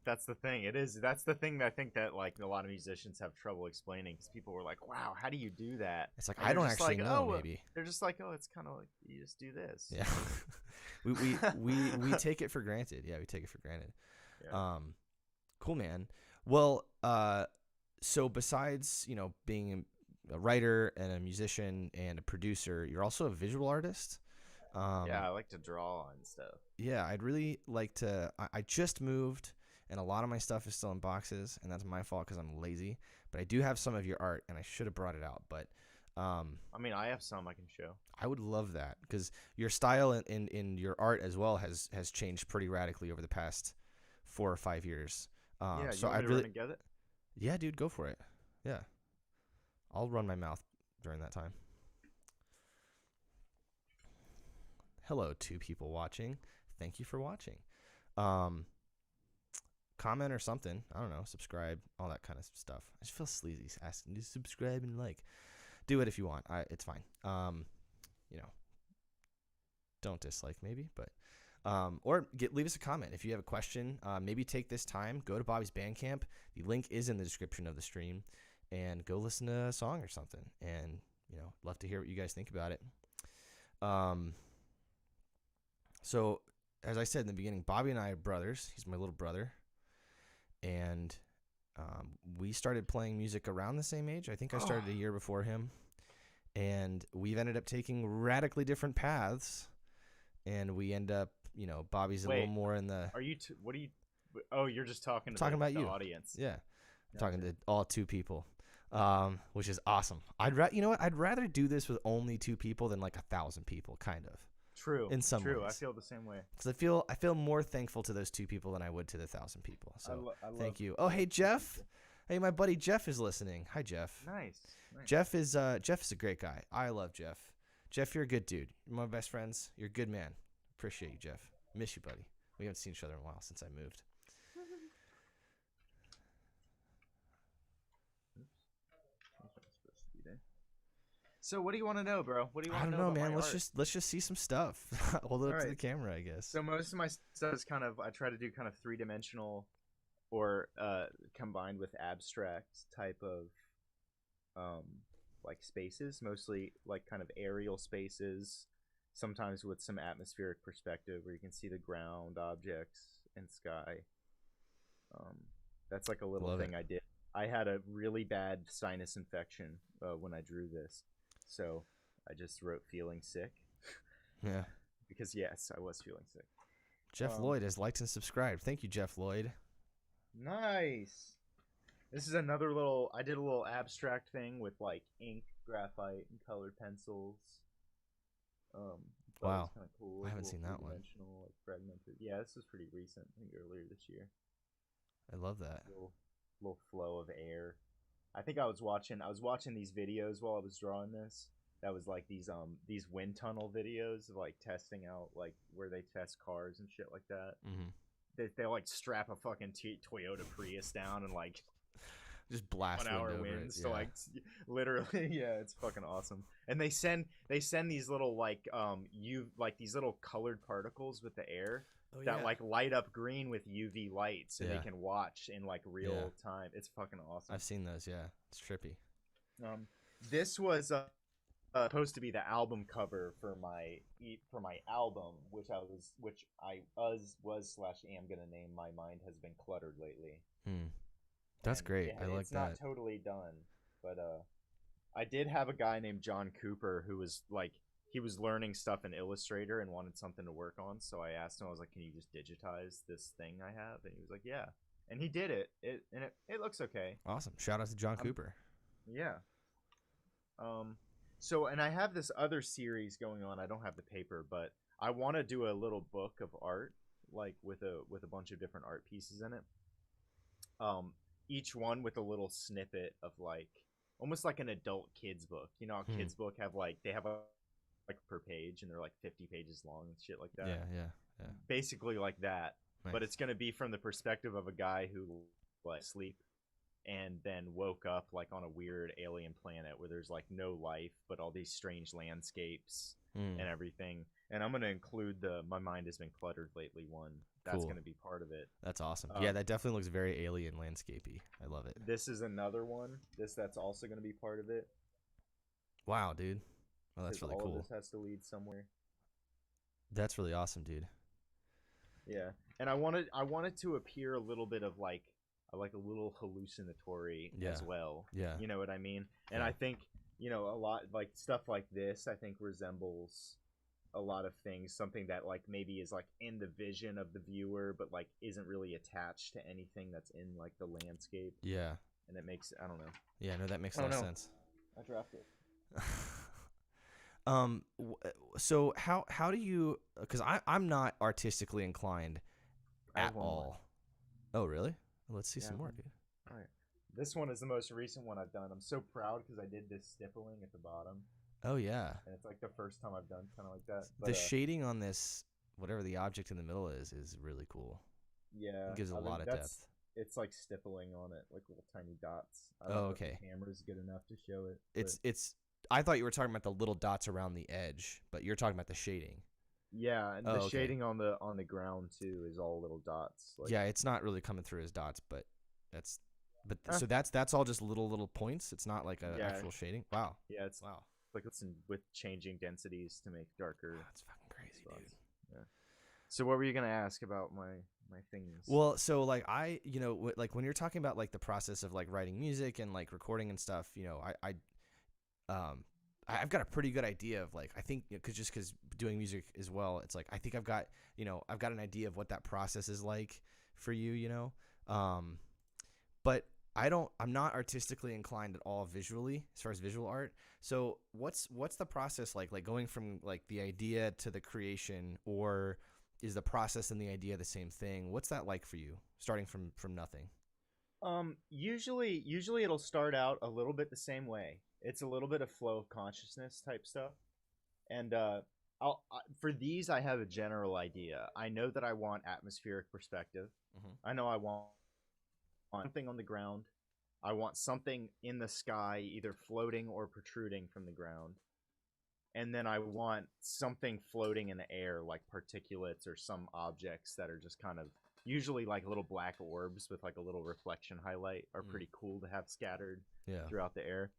[SPEAKER 2] That's the thing. It is. That's the thing that I think that like a lot of musicians have trouble explaining because people were like, "Wow, how do you do that?"
[SPEAKER 1] It's like
[SPEAKER 2] And
[SPEAKER 1] I
[SPEAKER 2] they're
[SPEAKER 1] don't
[SPEAKER 2] just
[SPEAKER 1] actually
[SPEAKER 2] like,
[SPEAKER 1] know.
[SPEAKER 2] "Oh,
[SPEAKER 1] Maybe
[SPEAKER 2] they're just like, oh, it's kind of like you just do this."
[SPEAKER 1] yeah. we take it for granted. Yeah, we take it for granted.
[SPEAKER 2] Yeah.
[SPEAKER 1] Cool, man. Well, so besides being a writer and a musician and a producer, you're also a visual artist.
[SPEAKER 2] Yeah, I like to draw and stuff.
[SPEAKER 1] Yeah, I'd really like to. I just moved, and a lot of my stuff is still in boxes, and that's my fault because I'm lazy. But I do have some of your art, and I should have brought it out. But
[SPEAKER 2] I mean, I have some I can show.
[SPEAKER 1] I would love that because your style in your art as well has changed pretty radically over the past 4 or 5 years.
[SPEAKER 2] Yeah,
[SPEAKER 1] so
[SPEAKER 2] you want
[SPEAKER 1] I'd
[SPEAKER 2] me to
[SPEAKER 1] really,
[SPEAKER 2] run and get it?
[SPEAKER 1] yeah, dude, go for it. Yeah, I'll run my mouth during that time. Hello, 2 people watching. Thank you for watching. Comment or something. I don't know. Subscribe. All that kind of stuff. I just feel sleazy asking to subscribe and like. Do it if you want. It's fine. Don't dislike maybe, but or leave us a comment if you have a question. Maybe take this time. Go to Bobby's Bandcamp. The link is in the description of the stream, and go listen to a song or something. And love to hear what you guys think about it. So, as I said in the beginning, Bobby and I are brothers. He's my little brother. And we started playing music around the same age. I think I started a year before him. And we've ended up taking radically different paths. And we end up, Bobby's a little more in the...
[SPEAKER 2] What are you... Oh, you're just talking to
[SPEAKER 1] about
[SPEAKER 2] the
[SPEAKER 1] you.
[SPEAKER 2] audience.
[SPEAKER 1] Yeah. I'm talking to all 2 people, which is awesome. I'd rather do this with only 2 people than like 1,000 people, kind of.
[SPEAKER 2] True.
[SPEAKER 1] In some ways.
[SPEAKER 2] I feel the same way.
[SPEAKER 1] Because I feel more thankful to those 2 people than I would to the 1,000 people. So thank you. Oh, hey Jeff. Hey, my buddy Jeff is listening. Hi, Jeff.
[SPEAKER 2] Nice.
[SPEAKER 1] Jeff is a great guy. I love Jeff. Jeff, you're a good dude. You're my best friends. You're a good man. Appreciate you, Jeff. Miss you, buddy. We haven't seen each other in a while since I moved.
[SPEAKER 2] So what do you want to know, bro? What do you want to know?
[SPEAKER 1] I don't know, man.
[SPEAKER 2] Let's
[SPEAKER 1] just see some stuff. Hold it up to the camera, I guess.
[SPEAKER 2] So most of my stuff is I try to do kind of 3-dimensional or combined with abstract type of like spaces, mostly like kind of aerial spaces, sometimes with some atmospheric perspective where you can see the ground, objects, and sky. That's like a little thing I did. I had a really bad sinus infection when I drew this, so I just wrote feeling sick.
[SPEAKER 1] Yeah.
[SPEAKER 2] Because yes, I was feeling sick.
[SPEAKER 1] Jeff Lloyd has liked and subscribed. Thank you, Jeff Lloyd.
[SPEAKER 2] Nice. This is another little... I did a little abstract thing with like ink, graphite, and colored pencils.
[SPEAKER 1] Wow.
[SPEAKER 2] Kind of cool.
[SPEAKER 1] I haven't seen that one.
[SPEAKER 2] Like fragmented. Yeah, this was pretty recent. I think earlier this year.
[SPEAKER 1] I love that.
[SPEAKER 2] Little flow of air. I think I was watching these videos while I was drawing this. That was like these wind tunnel videos of like testing out like where they test cars and shit like that.
[SPEAKER 1] Mm-hmm.
[SPEAKER 2] They like strap a fucking Toyota Prius down and like
[SPEAKER 1] just blast
[SPEAKER 2] 1 hour winds to like literally it's fucking awesome. And they send these little like these little colored particles with the air that like light up green with UV lights, and they can watch in like real time. It's fucking awesome.
[SPEAKER 1] I've seen those. Yeah, it's trippy.
[SPEAKER 2] This was supposed to be the album cover for my album, which I was/am gonna name My Mind Has Been Cluttered Lately.
[SPEAKER 1] That's great. I like that.
[SPEAKER 2] It's not totally done, but I did have a guy named John Cooper who was like, he was learning stuff in Illustrator and wanted something to work on. So I asked him, I was like, "Can you just digitize this thing I have?" And he was like, "Yeah." And he did it. It looks okay.
[SPEAKER 1] Awesome. Shout out to John Cooper.
[SPEAKER 2] Yeah. So, and I have this other series going on. I don't have the paper, but I want to do a little book of art, like with a bunch of different art pieces in it. Each one with a little snippet of like almost like an adult kids book. You know how kids book have like like per page and they're like 50 pages long and shit like that.
[SPEAKER 1] Yeah.
[SPEAKER 2] Basically like that.
[SPEAKER 1] Nice.
[SPEAKER 2] But it's gonna be from the perspective of a guy who like sleep, and then woke up like on a weird alien planet where there's like no life but all these strange landscapes and everything. And I'm going to include the My Mind Has Been Cluttered Lately one. That's going to be part of it.
[SPEAKER 1] That's awesome. Yeah, that definitely looks very alien landscapey. I love it.
[SPEAKER 2] This is another one. That's also going to be part of it.
[SPEAKER 1] Wow, dude. Oh, that's really cool.
[SPEAKER 2] All of this has to lead somewhere.
[SPEAKER 1] That's really awesome, dude.
[SPEAKER 2] Yeah, and I wanted to appear a little bit of like a little hallucinatory as well. Yeah, you know what I mean. And I think a lot like stuff like this. I think resembles a lot of things. Something that like maybe is like in the vision of the viewer, but like isn't really attached to anything that's in like the landscape. Yeah, and it makes I don't know. Yeah, no, that makes a lot of sense. I dropped it.
[SPEAKER 1] So how do you? Because I'm not artistically inclined at all. Oh, really? Well, let's see some more, dude.
[SPEAKER 2] All right. This one is the most recent one I've done. I'm so proud because I did this stippling at the bottom.
[SPEAKER 1] Oh yeah.
[SPEAKER 2] And it's like the first time I've done kind of like that.
[SPEAKER 1] But, the shading on this, whatever the object in the middle is really cool.
[SPEAKER 2] Yeah.
[SPEAKER 1] It gives a lot of depth.
[SPEAKER 2] It's like stippling on it, like little tiny dots. I don't know if the camera's good enough to show it.
[SPEAKER 1] It's. I thought you were talking about the little dots around the edge, but you're talking about the shading.
[SPEAKER 2] Yeah, and the shading on the ground too is all little dots.
[SPEAKER 1] Like, yeah, it's not really coming through as dots, but so that's all just little points. It's not like a actual shading. Wow.
[SPEAKER 2] Yeah, it's like listen with changing densities to make darker.
[SPEAKER 1] That's fucking crazy, dude.
[SPEAKER 2] Yeah. So what were you gonna ask about my things?
[SPEAKER 1] Well, so like like when you're talking about like the process of like writing music and like recording and stuff, I've got a pretty good idea of like I think because doing music as well, it's like I think I've got an idea of what that process is like for you, but I'm not artistically inclined at all visually as far as visual art. So what's the process like going from like the idea to the creation, or is the process and the idea the same thing? What's that like for you starting from nothing?
[SPEAKER 2] Usually it'll start out a little bit the same way. It's a little bit of flow of consciousness type stuff. And for these, I have a general idea. I know that I want atmospheric perspective. I know I want something on the ground. I want something in the sky, either floating or protruding from the ground. And then I want something floating in the air, like particulates or some objects that are just kind of usually like little black orbs with like a little reflection highlight are pretty cool to have scattered throughout the air.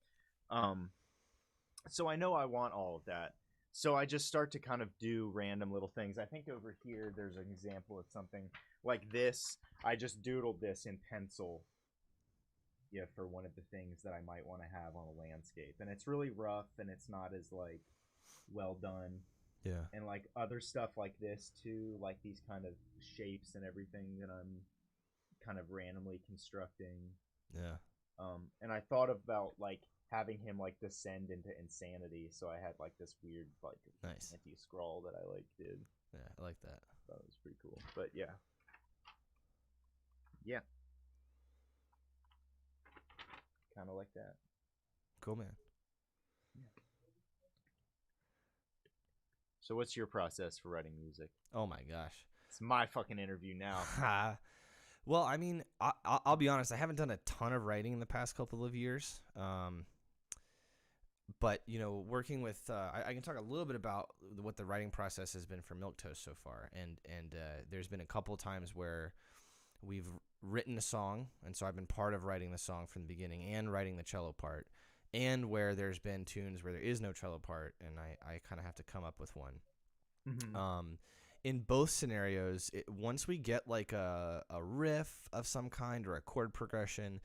[SPEAKER 2] So I know I want all of that. So I just start to kind of do random little things. I think over here there's an example of something like this. I just doodled this in pencil. Yeah, for one of the things that I might want to have on a landscape. And it's really rough and it's not as like well done. Yeah. And like other stuff like this too, like these kind of shapes and everything that I'm kind of randomly constructing. Yeah. And I thought about like having him like descend into insanity, so I had like this weird like anti-scroll that I like did.
[SPEAKER 1] Yeah, I like that.
[SPEAKER 2] That was pretty cool. But yeah. Kind of like that.
[SPEAKER 1] Cool, man.
[SPEAKER 2] Yeah. So what's your process for writing music?
[SPEAKER 1] Oh my gosh.
[SPEAKER 2] It's my fucking interview now.
[SPEAKER 1] Well, I mean, I'll be honest. I haven't done a ton of writing in the past couple of years. But, working with, I can talk a little bit about what the writing process has been for Milquetoast so far. And there's been a couple of times where we've written a song, and so I've been part of writing the song from the beginning and writing the cello part, and where there's been tunes where there is no cello part, and I kind of have to come up with one. Mm-hmm. In both scenarios, once we get like a riff of some kind or a chord progression,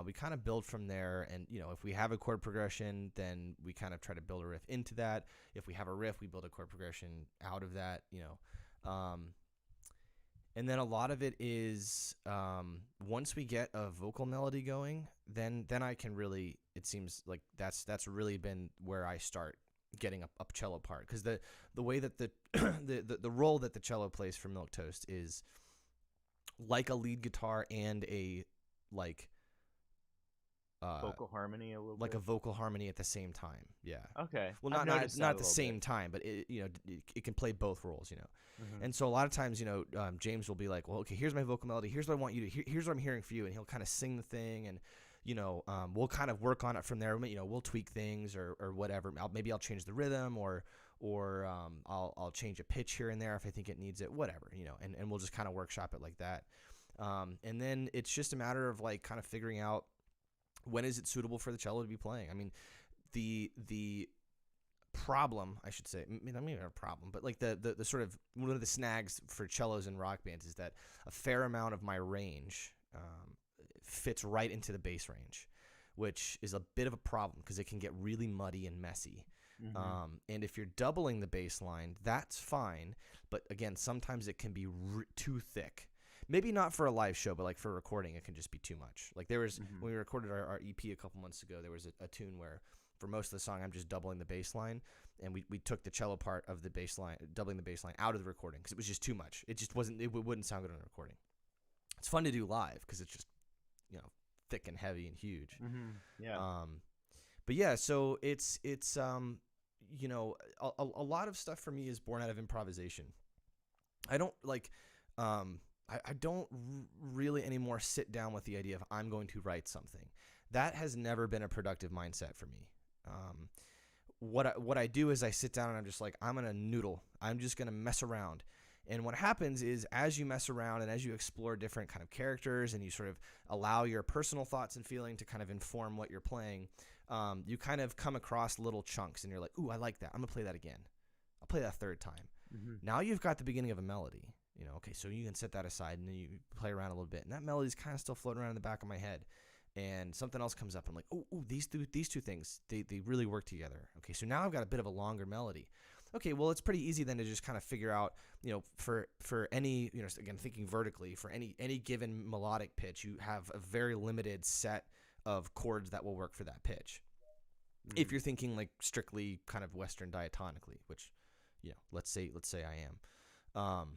[SPEAKER 1] we kind of build from there. And, if we have a chord progression, then we kind of try to build a riff into that. If we have a riff, we build a chord progression out of that, and then a lot of it is once we get a vocal melody going, then I can really, it seems like that's really been where I start getting a cello part, because the way that the the role that the cello plays for Milquetoast is like a lead guitar and a like
[SPEAKER 2] vocal harmony a little
[SPEAKER 1] like
[SPEAKER 2] bit?
[SPEAKER 1] a vocal harmony at the same time. Yeah.
[SPEAKER 2] Okay.
[SPEAKER 1] Well,
[SPEAKER 2] I've noticed
[SPEAKER 1] not
[SPEAKER 2] that
[SPEAKER 1] at the
[SPEAKER 2] a
[SPEAKER 1] same
[SPEAKER 2] little
[SPEAKER 1] time, but it can play both roles,
[SPEAKER 2] bit.
[SPEAKER 1] And so a lot of times, James will be like, well, okay, here's my vocal melody. Here's what I want you to here's what I'm hearing for you. And he'll kind of sing the thing, and, we'll kind of work on it from there. We'll tweak things or whatever. Maybe I'll change the rhythm or I'll change a pitch here and there if I think it needs it, whatever, and we'll just kind of workshop it like that. And then it's just a matter of like kind of figuring out when is it suitable for the cello to be playing. I mean, the problem, I should say, I mean, not a problem, but like the sort of one of the snags for cellos and rock bands is that a fair amount of my range fits right into the bass range, which is a bit of a problem because it can get really muddy and messy. And if you're doubling the bass line, that's fine. But again, sometimes it can be too thick. Maybe not for a live show, but like for a recording, it can just be too much. Like there was, when we recorded our EP a couple months ago, there was a tune where for most of the song, I'm just doubling the bass line. And we took the cello part of the bass line, doubling the bass line out of the recording because it was just too much. It just wasn't, it wouldn't sound good on a recording. It's fun to do live because it's just, thick and heavy and huge.
[SPEAKER 2] Yeah.
[SPEAKER 1] But yeah, so it's a lot of stuff for me is born out of improvisation. I don't I don't really anymore sit down with the idea of I'm going to write something. That has never been a productive mindset for me. What I do is I sit down and I'm just like, I'm going to noodle. I'm just going to mess around. And what happens is as you mess around and as you explore different kind of characters and you sort of allow your personal thoughts and feeling to kind of inform what you're playing, you kind of come across little chunks and you're like, ooh, I like that. I'm going to play that again. I'll play that a third time. Now you've got the beginning of a melody. Okay, so you can set that aside and then you play around a little bit. And that melody's kind of still floating around in the back of my head. And something else comes up. I'm like, oh, these two things, they really work together. Okay, so now I've got a bit of a longer melody. Okay, well, it's pretty easy then to just kind of figure out, for any, again, thinking vertically, for any given melodic pitch, you have a very limited set of chords that will work for that pitch. If you're thinking like strictly kind of Western diatonically, which, let's say I am.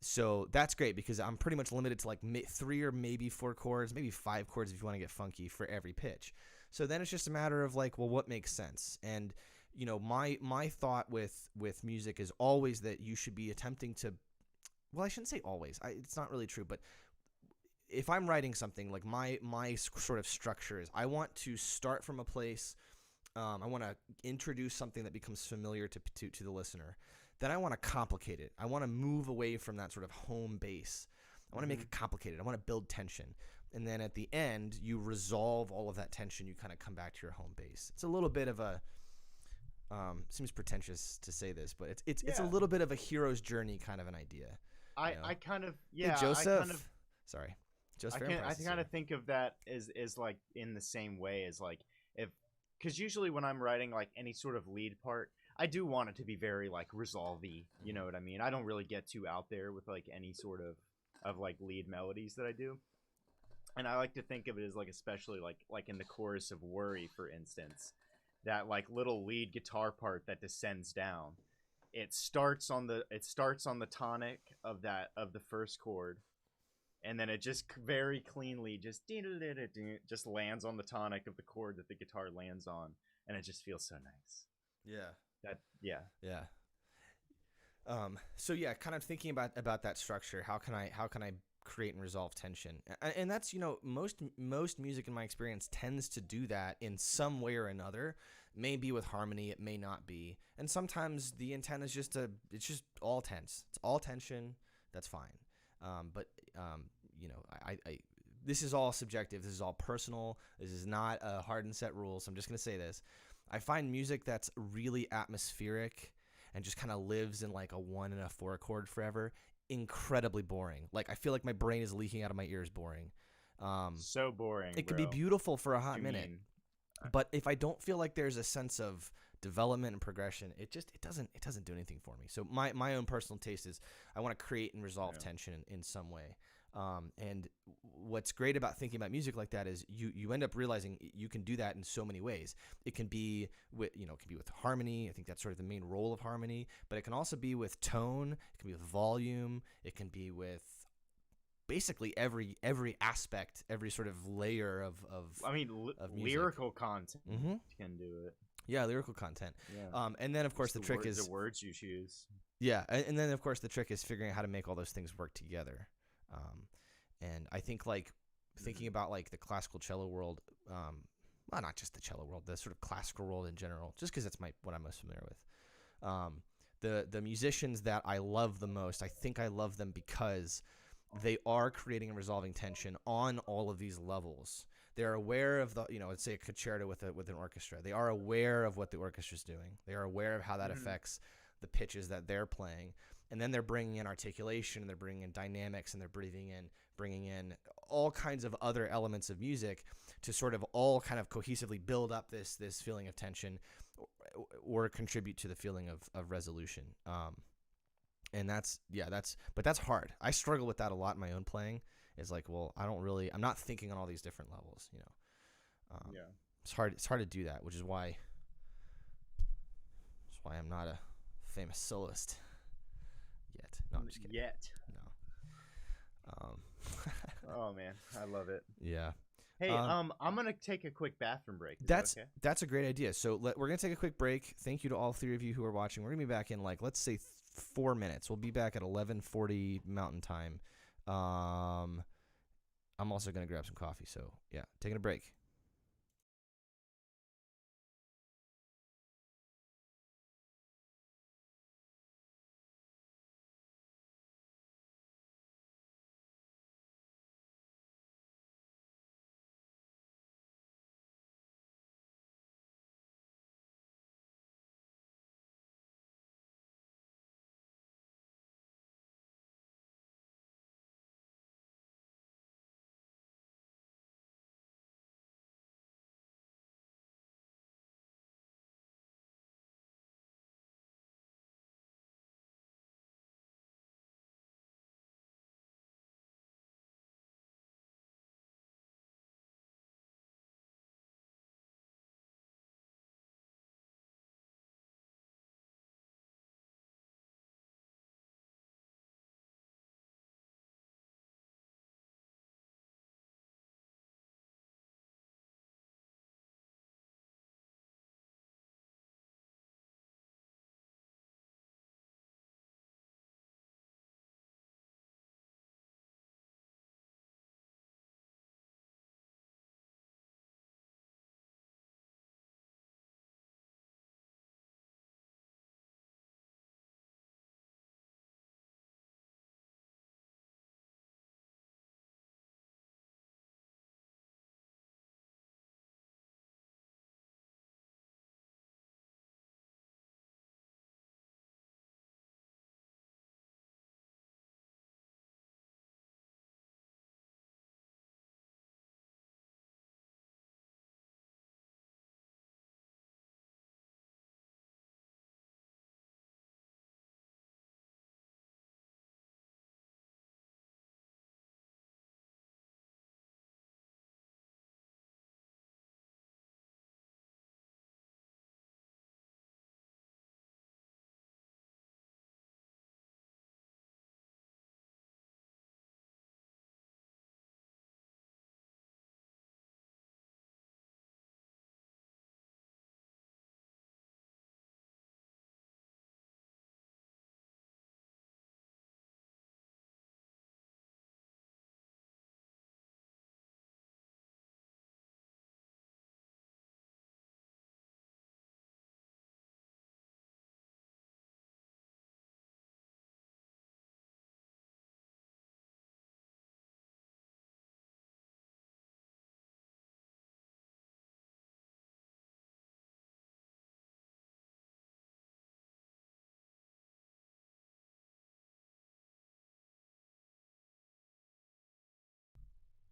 [SPEAKER 1] So that's great because I'm pretty much limited to like 3 or maybe 4 chords, maybe 5 chords if you want to get funky for every pitch. So then it's just a matter of like, well, what makes sense? And my thought with music is always that you should be attempting to, well, I shouldn't say always. It's not really true, but if I'm writing something, like my sort of structure is I want to start from a place. I want to introduce something that becomes familiar to the listener. Then I want to complicate it. I want to move away from that sort of home base. I want to make it complicated. I want to build tension. And then at the end, you resolve all of that tension. You kind of come back to your home base. It's a little bit of a seems pretentious to say this, but it's a little bit of a hero's journey kind of an idea.
[SPEAKER 2] I kind of
[SPEAKER 1] Hey, Joseph. Sorry, Joseph.
[SPEAKER 2] I kind of think of that as like in the same way as like because usually when I'm writing like any sort of lead part, I do want it to be very like resolve-y, you know what I mean? I don't really get too out there with like any sort of like lead melodies that I do. And I like to think of it as like especially like in the chorus of Worry, for instance, that like little lead guitar part that descends down. It starts on the tonic of the first chord, and then it just very cleanly just lands on the tonic of the chord that the guitar lands on, and it just feels so nice. Yeah.
[SPEAKER 1] So yeah, kind of thinking about that structure. How can I create and resolve tension? And that's most music in my experience tends to do that in some way or another. Maybe with harmony, it may not be. And sometimes the intent is it's just all tense. It's all tension. That's fine. But this is all subjective. This is all personal. This is not a hard and set rule. So I'm just gonna say this. I find music that's really atmospheric and just kind of lives in like a 1 and a 4 chord forever incredibly boring. Like I feel like my brain is leaking out of my ears boring.
[SPEAKER 2] So boring.
[SPEAKER 1] It could be beautiful for a hot minute. But if I don't feel like there's a sense of development and progression, it doesn't do anything for me. So my own personal taste is I want to create and resolve tension in some way. And what's great about thinking about music like that is you end up realizing you can do that in so many ways. It can be with harmony. I think that's sort of the main role of harmony, but it can also be with tone. It can be with volume. It can be with basically every aspect, every sort of layer of
[SPEAKER 2] I mean,
[SPEAKER 1] of music.
[SPEAKER 2] lyrical content can do it.
[SPEAKER 1] Yeah, lyrical content.
[SPEAKER 2] Yeah.
[SPEAKER 1] And then of course the trick is
[SPEAKER 2] the words you choose.
[SPEAKER 1] Yeah, and then of course the trick is figuring out how to make all those things work together. And I think like thinking about like the classical cello world, well, not just the cello world, the sort of classical world in general, just because that's what I'm most familiar with. The musicians that I love the most, I think I love them because they are creating and resolving tension on all of these levels. They're aware of the, let's say a concerto with an orchestra. They are aware of what the orchestra's doing. They are aware of how that affects the pitches that they're playing. And then they're bringing in articulation, and they're bringing in dynamics, and they're bringing in all kinds of other elements of music to sort of all kind of cohesively build up this feeling of tension or contribute to the feeling of resolution. And that's hard. I struggle with that a lot in my own playing. It's like, well, I'm not thinking on all these different levels,
[SPEAKER 2] Yeah.
[SPEAKER 1] It's hard to do that, which is why I'm not a famous soloist yet. No, I'm just kidding.
[SPEAKER 2] Yet.
[SPEAKER 1] No.
[SPEAKER 2] Oh man, I love it.
[SPEAKER 1] Yeah.
[SPEAKER 2] Hey, I'm gonna take a quick bathroom break. Is that okay?
[SPEAKER 1] That's a great idea. So we're gonna take a quick break. Thank you to all three of you who are watching. We're gonna be back in let's say 4 minutes. We'll be back at 11:40 Mountain Time. I'm also gonna grab some coffee. So yeah, taking a break.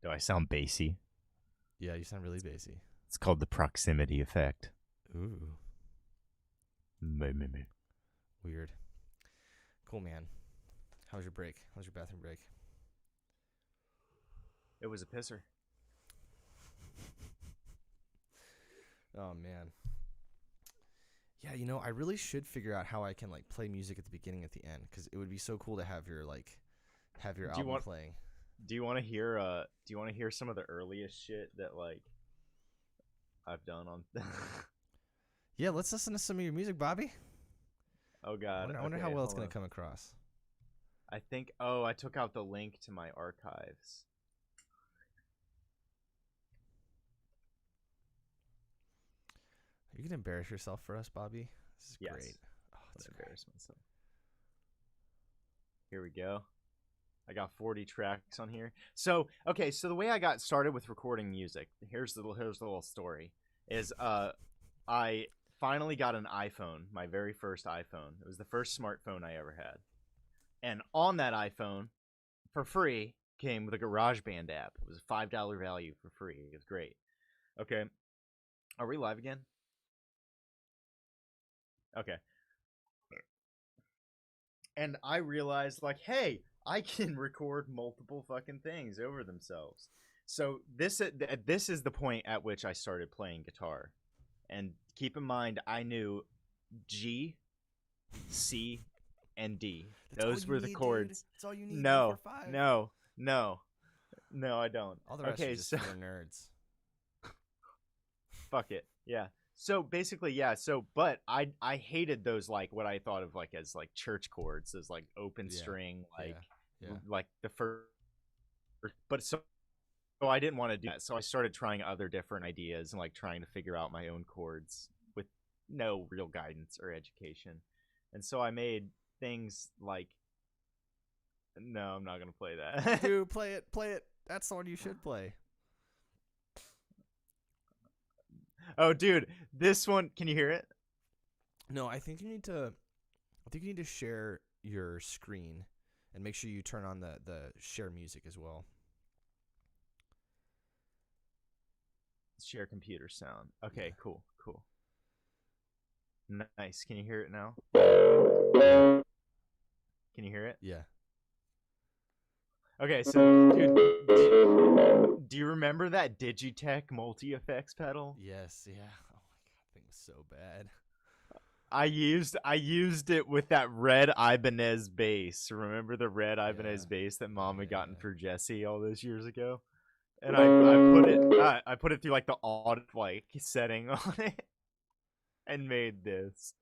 [SPEAKER 2] Do I sound bassy?
[SPEAKER 1] Yeah, you sound really bassy.
[SPEAKER 2] It's called the proximity effect.
[SPEAKER 1] Ooh.
[SPEAKER 2] Me.
[SPEAKER 1] Weird. Cool, man. How was your break? How was your bathroom break?
[SPEAKER 2] It was a pisser.
[SPEAKER 1] Oh, man. Yeah, I really should figure out how I can play music at the beginning, at the end, because it would be so cool to have your album playing.
[SPEAKER 2] Do you want to hear? Do you want to hear some of the earliest shit that like I've done on?
[SPEAKER 1] Yeah, let's listen to some of your music, Bobby.
[SPEAKER 2] Oh God,
[SPEAKER 1] I wonder how well it's gonna come across.
[SPEAKER 2] I think. Oh, I took out the link to my archives.
[SPEAKER 1] You can embarrass yourself for us, Bobby. This is great. Oh,
[SPEAKER 2] let's embarrass myself. Here we go. I got 40 tracks on here. So, okay, so the way I got started with recording music, here's the little story, is I finally got an iPhone, my very first iPhone. It was the first smartphone I ever had. And on that iPhone, for free, came with a GarageBand app. It was a $5 value for free. It was great. Okay. Are we live again? Okay. And I realized, like, hey, I can record multiple fucking things over themselves. So this is the point at which I started playing guitar. And keep in mind, I knew G, C, and D. Those were the chords. Dude.
[SPEAKER 1] That's all you need.
[SPEAKER 2] No, I don't.
[SPEAKER 1] All the rest are just for nerds.
[SPEAKER 2] Fuck it. Yeah. So basically, yeah. So, but I hated those, like what I thought of like as like church chords, as like open string, like the first. But so I didn't want to do that. So I started trying other different ideas and like trying to figure out my own chords with no real guidance or education. And so I made things like. No, I'm not gonna play that.
[SPEAKER 1] Dude, play it. That's the one you should play.
[SPEAKER 2] Oh, dude, this one. Can you hear it?
[SPEAKER 1] No, I think you need to share your screen and make sure you turn on the share music as well.
[SPEAKER 2] Share computer sound. Okay, cool. Nice. Can you hear it now? Can you hear it?
[SPEAKER 1] Yeah.
[SPEAKER 2] Okay, so dude, do you remember that Digitech multi-effects pedal?
[SPEAKER 1] Yes, yeah. Oh my god, that thing was so bad.
[SPEAKER 2] I used it with that red Ibanez bass. Remember the red Ibanez bass that Mom had gotten for Jesse all those years ago? And I put it through like the odd like setting on it and made this.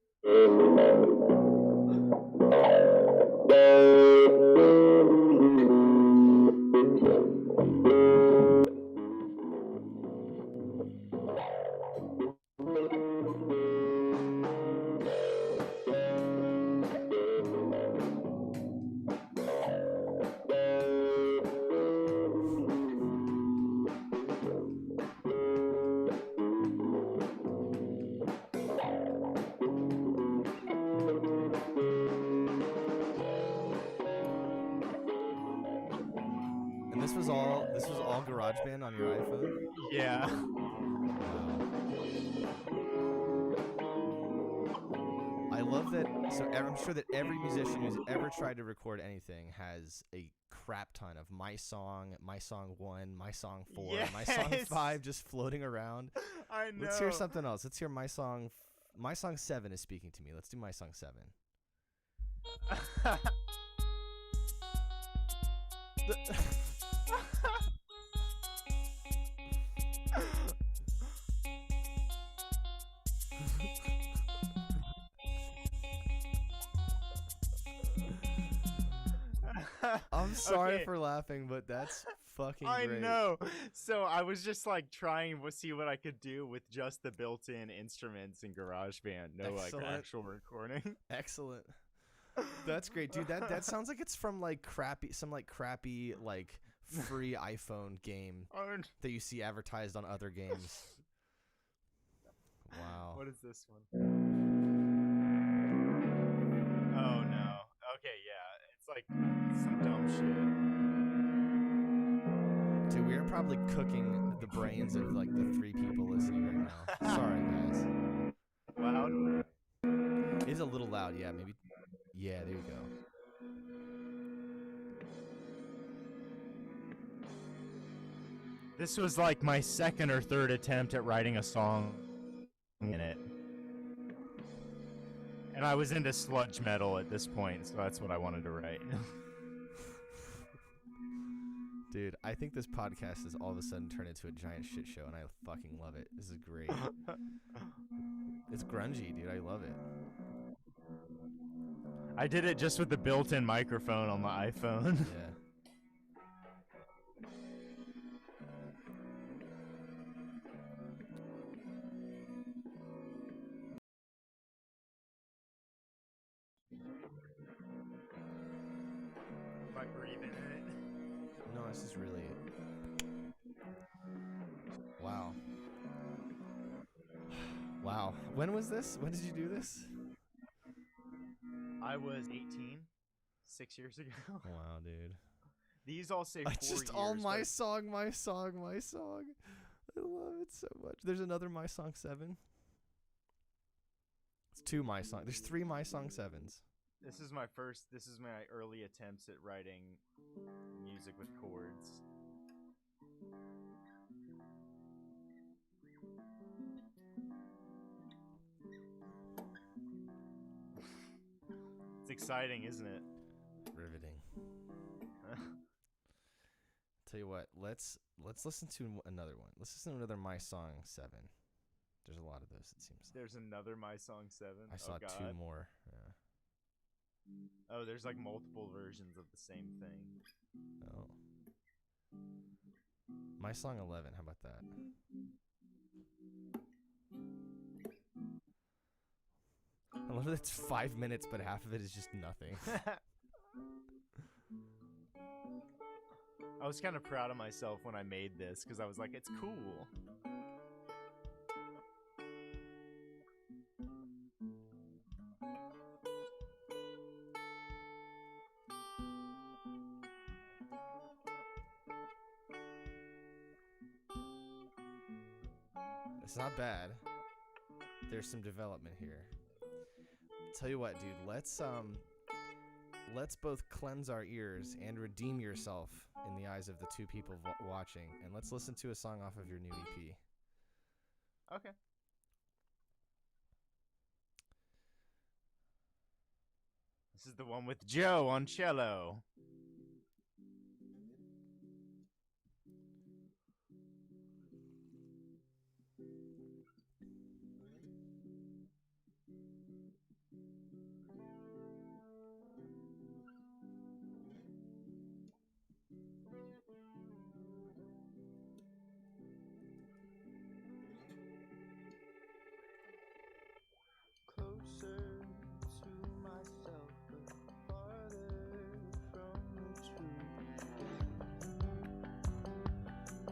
[SPEAKER 1] This was all GarageBand on your iPhone?
[SPEAKER 2] Yeah.
[SPEAKER 1] I love that. So I'm sure that every musician who's ever tried to record anything has a crap ton of my song 1, my song 4, my song 5 just floating around.
[SPEAKER 2] I know.
[SPEAKER 1] Let's hear something else. Let's hear my song 7 is speaking to me. Let's do my song 7. I'm sorry for laughing, but that's fucking great.
[SPEAKER 2] I know. So I was just like trying to see what I could do with just the built-in instruments in GarageBand. No, like actual recording.
[SPEAKER 1] Excellent. That's great, dude. That sounds like it's from like crappy free iPhone game that you see advertised on other games. Wow.
[SPEAKER 2] What is this one? Oh no. Okay, yeah. It's like some dumb shit.
[SPEAKER 1] Dude, we are probably cooking the brains of like the 3 people listening right now. Sorry, guys.
[SPEAKER 2] Loud?
[SPEAKER 1] It is a little loud, yeah, maybe. Yeah, there you go.
[SPEAKER 2] This was like my second or third attempt at writing a song in it. And I was into sludge metal at this point, so that's what I wanted to write.
[SPEAKER 1] Dude, I think this podcast has all of a sudden turned into a giant shit show, and I fucking love it. This is great. It's grungy, dude. I love it.
[SPEAKER 4] I did it just with the built-in microphone on my iPhone.
[SPEAKER 1] Yeah.
[SPEAKER 4] Am I breathing in it?
[SPEAKER 1] No, this is really... Wow. Wow. When was this? When did you do this?
[SPEAKER 4] I was 18, 6 years ago.
[SPEAKER 1] Wow, dude.
[SPEAKER 4] These all say 4
[SPEAKER 1] It's just
[SPEAKER 4] years.
[SPEAKER 1] all my
[SPEAKER 4] but-
[SPEAKER 1] song, my song, my song. I love it so much. There's another My Song 7. It's 2 My Song. There's 3 My Song 7s.
[SPEAKER 4] This is my early attempts at writing music with chords. It's exciting, isn't it?
[SPEAKER 1] Riveting. Tell you what, let's listen to another one. Let's listen to another My Song 7. There's a lot of those, it seems like.
[SPEAKER 4] There's another My Song 7.
[SPEAKER 1] I saw 2 more. Yeah.
[SPEAKER 4] Oh, there's like multiple versions of the same thing.
[SPEAKER 1] Oh. My Song 11, how about that? I love that it's 5 minutes, but half of it is just nothing.
[SPEAKER 4] I was kind of proud of myself when I made this because I was like, it's cool.
[SPEAKER 1] It's not bad. There's some development here. Tell you what, dude, let's both cleanse our ears and redeem yourself in the eyes of the 2 people watching, and let's listen to a song off of your new EP.
[SPEAKER 4] Okay. This is the one with Joe on cello.
[SPEAKER 5] Closer to myself, but farther from the truth.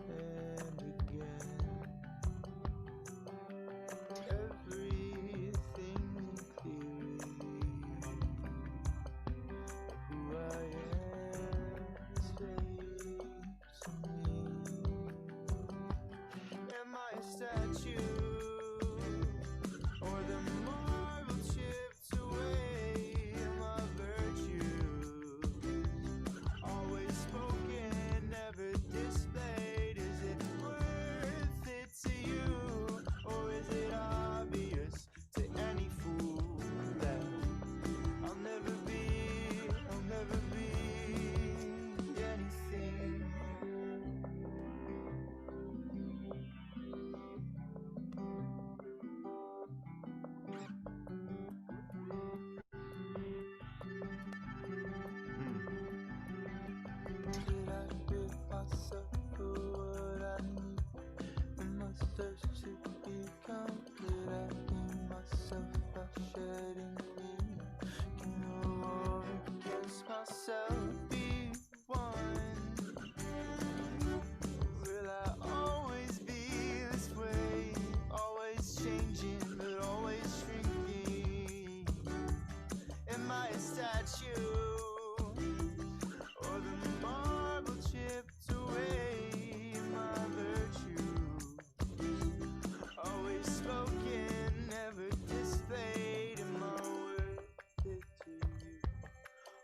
[SPEAKER 5] And again, everything's clear. Who I am escapes me. Am I a statue? Or the marble chipped away in my virtues, always spoken, never displayed. Is it worth it to you, or is it obvious to any fool that I'll never be anything? Did I rid myself of what I need? And my thirst to become. Did I gain myself by shedding me? Can a war against myself be won? Will I always be this way? Always changing, but always shrinking. Am I a statue? Or the marble chipped away in my virtue, always spoken, never displayed. Am I worth it to you,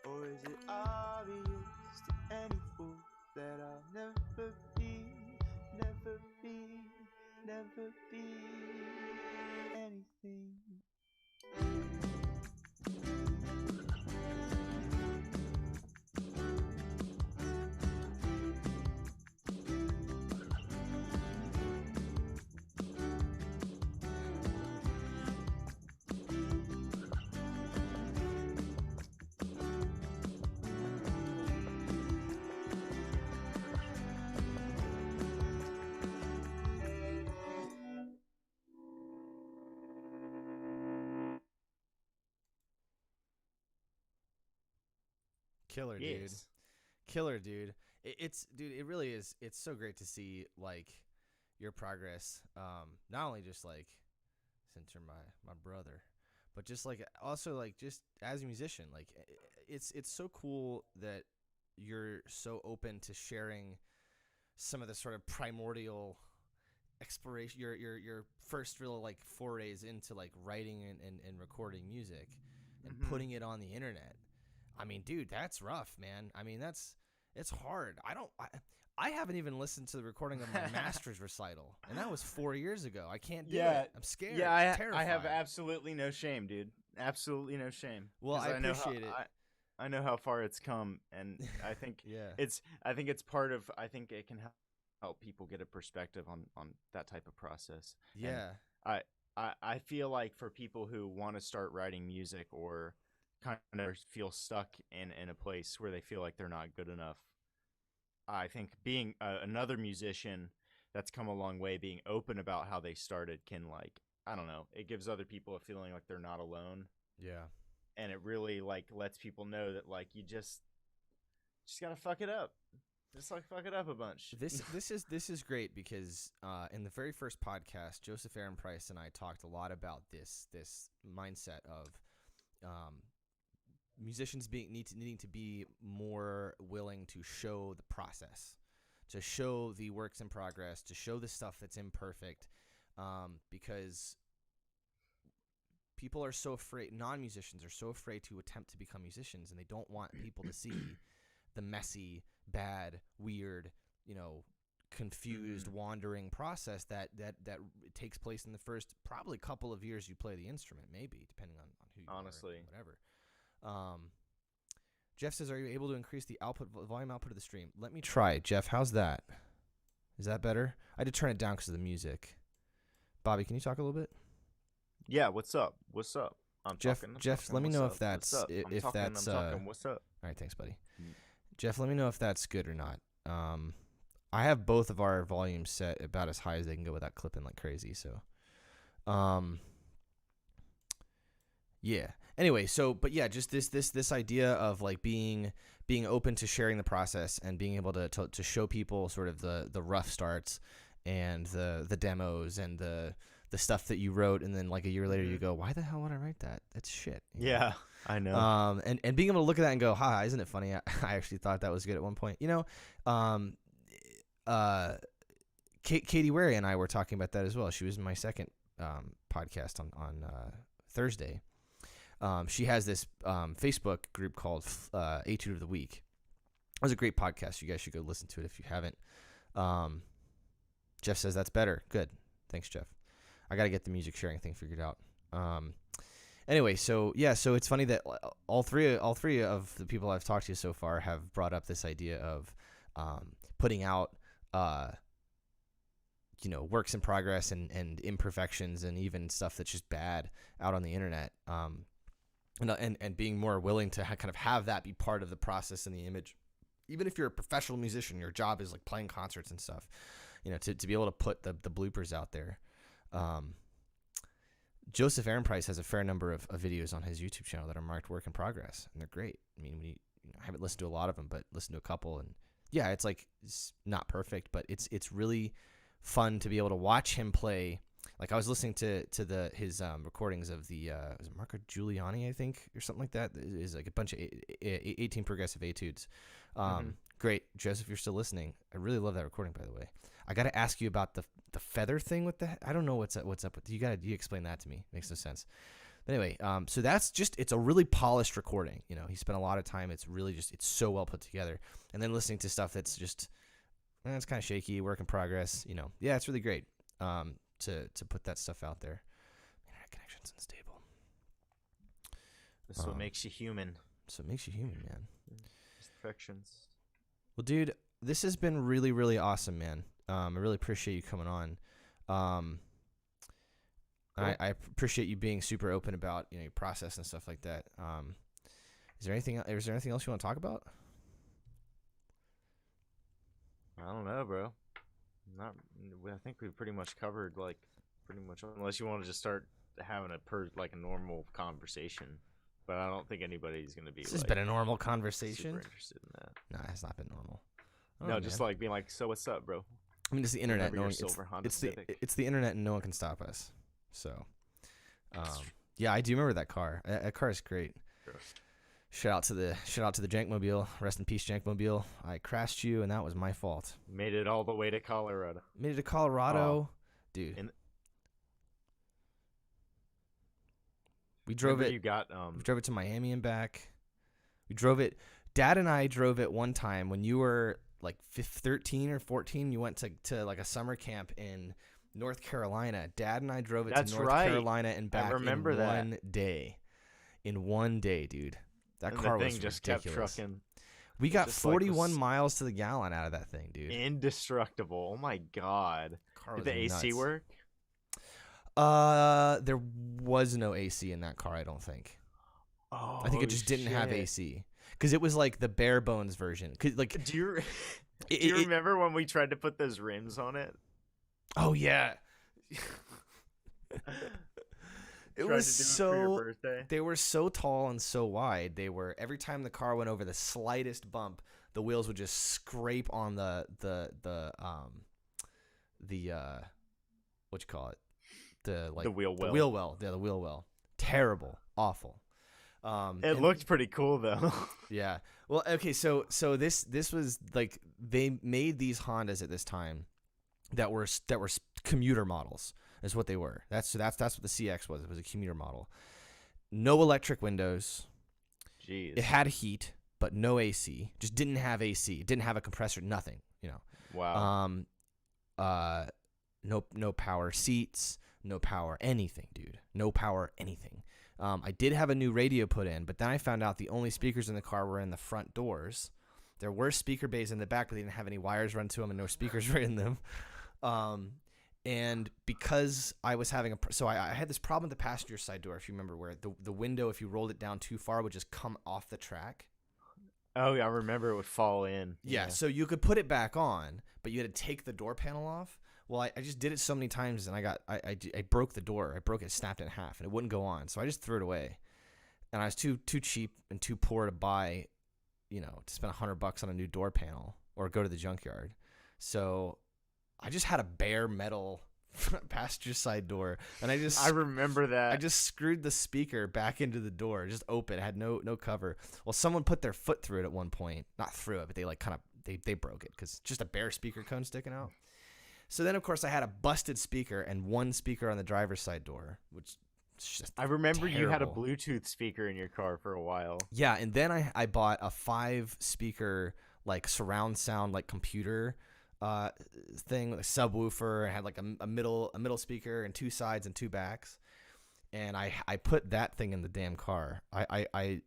[SPEAKER 5] or is it obvious to any fool that I'll never be anything?
[SPEAKER 1] Killer, dude. Killer, dude. Dude, it really is. It's so great to see like your progress. Not only just like since you're my brother, but just like also like just as a musician, like it's so cool that you're so open to sharing some of the sort of primordial exploration, your first real like forays into like writing and recording music and putting it on the internet. I mean, dude, that's rough, man. I mean, it's hard. I haven't even listened to the recording of my master's recital, and that was 4 years ago. I can't do it. I'm scared.
[SPEAKER 4] Yeah,
[SPEAKER 1] It's
[SPEAKER 4] I have
[SPEAKER 1] terrifying.
[SPEAKER 4] absolutely no shame, dude. Absolutely no shame.
[SPEAKER 1] Well, I appreciate it.
[SPEAKER 4] I know how far it's come, and I think I think it's part of. I think it can help people get a perspective on that type of process.
[SPEAKER 1] Yeah.
[SPEAKER 4] And I feel like for people who want to start writing music or kind of feel stuck in a place where they feel like they're not good enough, I think being another musician that's come a long way, being open about how they started can, like, I don't know, it gives other people a feeling like they're not alone.
[SPEAKER 1] Yeah.
[SPEAKER 4] And it really like lets people know that like you just gotta fuck it up. Just like fuck it up a bunch.
[SPEAKER 1] This is great because in the very first podcast, Joseph Aaron Price and I talked a lot about this mindset of musicians needing to be more willing to show the process, to show the works in progress, to show the stuff that's imperfect, because people are so afraid, non-musicians are so afraid to attempt to become musicians, and they don't want people to see the messy, bad, weird, confused, wandering process that takes place in the first probably couple of years you play the instrument, maybe, depending on who you
[SPEAKER 4] Honestly.
[SPEAKER 1] are, whatever. Jeff says, are you able to increase the volume output of the stream? Let me try. Jeff, how's that? Is that better? I did turn it down because of the music. Bobby, can you talk a little bit?
[SPEAKER 4] Yeah, what's up?
[SPEAKER 1] Jeff, let me know if that's
[SPEAKER 4] what's up?
[SPEAKER 1] All right, thanks, buddy. Jeff, let me know if that's good or not. I have both of our volumes set about as high as they can go without clipping like crazy. So, yeah. Anyway, but yeah, just this idea of like being open to sharing the process and being able to show people sort of the rough starts and the demos and the stuff that you wrote, and then like a year later you go, why the hell would I write that? That's shit.
[SPEAKER 4] Yeah, I know.
[SPEAKER 1] And being able to look at that and go, ha, isn't it funny? I actually thought that was good at one point. Katie Wary and I were talking about that as well. She was in my second podcast on Thursday. She has this Facebook group called Etude of the Week. It was a great podcast. You guys should go listen to it if you haven't. Jeff says that's better. Good. Thanks, Jeff. I got to get the music sharing thing figured out. Anyway, so it's funny that all three of the people I've talked to so far have brought up this idea of putting out works in progress and imperfections and even stuff that's just bad out on the internet. And being more willing to kind of have that be part of the process and the image. Even if you're a professional musician, your job is like playing concerts and stuff, to be able to put the bloopers out there. Joseph Aaron Price has a fair number of videos on his YouTube channel that are marked work in progress, and they're great. I mean, I haven't listened to a lot of them, but listened to a couple, and yeah, it's not perfect, but it's really fun to be able to watch him play. Like I was listening to his recordings of the was it Marco Giuliani, I think, or something like that. It is like a bunch of 18 progressive etudes. Great, Joseph, you're still listening. I really love that recording, by the way. I got to ask you about the feather thing with the. I don't know what's up with you. You explain that to me. Makes no sense. But anyway, so that's it's a really polished recording. He spent a lot of time. It's really it's so well put together. And then listening to stuff that's just it's kind of shaky, work in progress. Yeah, it's really great. To put that stuff out there. Internet connection's unstable.
[SPEAKER 4] That's what makes you human.
[SPEAKER 1] So it makes you human, man.
[SPEAKER 4] Imperfections.
[SPEAKER 1] Well, dude, this has been really, really awesome, man. I really appreciate you coming on. Cool. I appreciate you being super open about your process and stuff like that. Is there anything else you want to talk about?
[SPEAKER 4] I don't know, bro. I think we've pretty much covered unless you want to just start having a normal conversation. but I don't think anybody's gonna be.
[SPEAKER 1] This has been a normal conversation.
[SPEAKER 4] Super interested in that.
[SPEAKER 1] No, it's not been normal.
[SPEAKER 4] No, just like being like, so what's up, bro?
[SPEAKER 1] I mean, it's the internet.
[SPEAKER 4] Remember
[SPEAKER 1] No
[SPEAKER 4] your
[SPEAKER 1] one,
[SPEAKER 4] silver Honda
[SPEAKER 1] it's
[SPEAKER 4] Civic?
[SPEAKER 1] the internet, and no one can stop us. So, yeah, I do remember that car. That car is great. Shout out to the Jankmobile. Rest in peace, Jankmobile. I crashed you, and that was my fault.
[SPEAKER 4] Made it all the way to Colorado.
[SPEAKER 1] Made it to Colorado, dude. We drove it.
[SPEAKER 4] You got
[SPEAKER 1] We drove it to Miami and back. We drove it. Dad and I drove it one time when you were like 13 or 14. You went to like a summer camp in North Carolina. Dad and I drove it to North Carolina and back in one day. In one day, dude. That car was
[SPEAKER 4] just
[SPEAKER 1] ridiculous.
[SPEAKER 4] kept trucking.
[SPEAKER 1] We got 41 miles to the gallon out of that thing, dude.
[SPEAKER 4] Indestructible. Oh my god. Did the AC work?
[SPEAKER 1] There was no AC in that car, I don't think.
[SPEAKER 4] Oh,
[SPEAKER 1] I think it just didn't have AC because it was like the bare bones version. Cause like,
[SPEAKER 4] do you remember when we tried to put those rims on it?
[SPEAKER 1] Oh yeah. It was so. They were so tall and so wide. They were every time the car went over the slightest bump, the wheels would just scrape on the what you call it, the
[SPEAKER 4] wheel well.
[SPEAKER 1] The wheel well. Yeah, the wheel well. Terrible, awful.
[SPEAKER 4] It looked pretty cool though.
[SPEAKER 1] Yeah. Well, okay. So this was like they made these Hondas at this time that were commuter models. Is what they were. That's what the CX was. It was a commuter model. No electric windows.
[SPEAKER 4] Jeez.
[SPEAKER 1] It had heat, but no AC. Just didn't have AC. It didn't have a compressor. Nothing. You know.
[SPEAKER 4] Wow.
[SPEAKER 1] No power seats. No power anything, dude. No power anything. I did have a new radio put in, but then I found out the only speakers in the car were in the front doors. There were speaker bays in the back, but they didn't have any wires run to them and no speakers were in them. And because I was having I had this problem with the passenger side door, if you remember, where the window, if you rolled it down too far, would just come off the track.
[SPEAKER 4] Oh, yeah, I remember it would fall in.
[SPEAKER 1] Yeah, so you could put it back on, but you had to take the door panel off. Well, I just did it so many times, and I broke the door. I broke it, snapped it in half, and it wouldn't go on. So I just threw it away. And I was too cheap and too poor to buy, to spend $100 on a new door panel or go to the junkyard. So I just had a bare metal passenger side door, and I
[SPEAKER 4] remember that.
[SPEAKER 1] I just screwed the speaker back into the door, just open. It had no cover. Well, someone put their foot through it at one point, not through it, but they like kind of they broke it because just a bare speaker cone sticking out. So then, of course, I had a busted speaker and one speaker on the driver's side door, which is just
[SPEAKER 4] I remember
[SPEAKER 1] terrible.
[SPEAKER 4] You had a Bluetooth speaker in your car for a while.
[SPEAKER 1] Yeah, and then I bought a 5-speaker like surround sound like computer thing with a subwoofer. I had like a middle speaker and 2 sides and 2 backs, and I put that thing in the damn car. I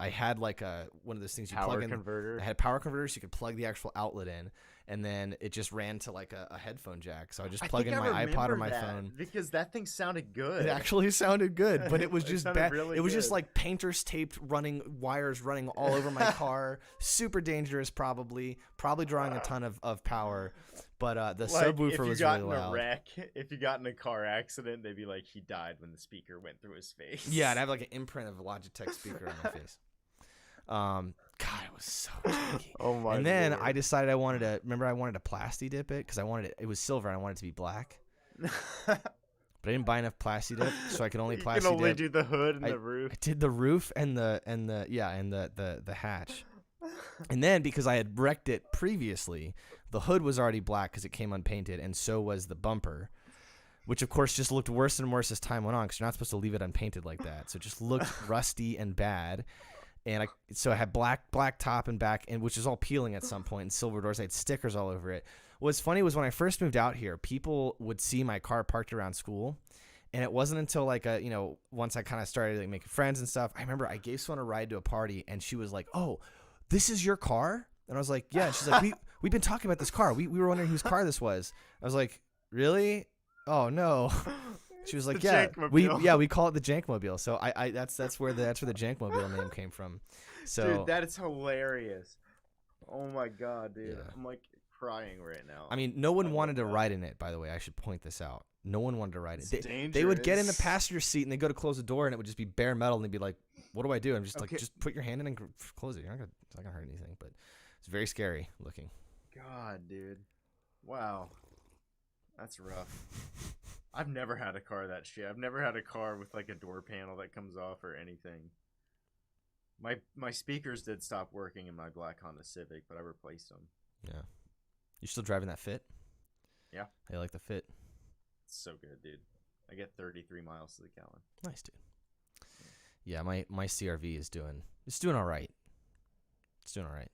[SPEAKER 1] had like one of those things you plug in.
[SPEAKER 4] Power converter.
[SPEAKER 1] I had a power converter, so you could plug the actual outlet in, and then it just ran to like a headphone jack. So I just plug in my iPod or my phone.
[SPEAKER 4] Because that thing sounded good.
[SPEAKER 1] It actually sounded good, but it was just bad.
[SPEAKER 4] Really
[SPEAKER 1] it was
[SPEAKER 4] good.
[SPEAKER 1] just like painter's taped wires running all over my car. Super dangerous, probably drawing a ton of power. But the subwoofer was really loud.
[SPEAKER 4] If you got in a car accident, they'd be like, he died when the speaker went through his face.
[SPEAKER 1] Yeah, I'd have like an imprint of a Logitech speaker on my face. God, it was so janky.
[SPEAKER 4] Oh my!
[SPEAKER 1] And then
[SPEAKER 4] Lord.
[SPEAKER 1] I decided I wanted to plasti dip it because it was silver and I wanted it to be black. But I didn't buy enough plasti dip, so I could only plasti dip.
[SPEAKER 4] You can only do the hood and the roof.
[SPEAKER 1] I did the roof and the hatch. And then because I had wrecked it previously, the hood was already black because it came unpainted, and so was the bumper, which of course just looked worse and worse as time went on because you're not supposed to leave it unpainted like that. So it just looked rusty and bad. And I had black top and back, and which is all peeling at some point, and silver doors. I had stickers all over it. What's funny was when I first moved out here, people would see my car parked around school, and it wasn't until once I kind of started like making friends and stuff. I remember I gave someone a ride to a party, and she was like, "Oh, this is your car?" And I was like, "Yeah." And she's like, "We've been talking about this car. We were wondering whose car this was." I was like, "Really? Oh no." She was like, "Yeah, we call it the Jankmobile." So that's where the Jankmobile name came from. So
[SPEAKER 4] dude, that is hilarious. Oh my god, dude,
[SPEAKER 1] yeah.
[SPEAKER 4] I'm like crying right now.
[SPEAKER 1] I mean, no one wanted to ride in it. By the way, I should point this out. No one wanted to ride it. They would get in the passenger seat and they go to close the door and it would just be bare metal and they'd be like, what do I do? I'm just
[SPEAKER 4] Okay.
[SPEAKER 1] like, just put your hand in and close it. It's not gonna hurt anything, but it's very scary looking.
[SPEAKER 4] God, dude. Wow. That's rough. I've never had a car that shit. I've never had a car with like a door panel that comes off or anything. My speakers did stop working in my black Honda Civic, but I replaced them.
[SPEAKER 1] Yeah. You still driving that Fit?
[SPEAKER 4] Yeah.
[SPEAKER 1] I like the Fit.
[SPEAKER 4] It's so good, dude. I get 33 miles to the gallon.
[SPEAKER 1] Nice, dude. Yeah, my CRV is doing all right. It's doing all right.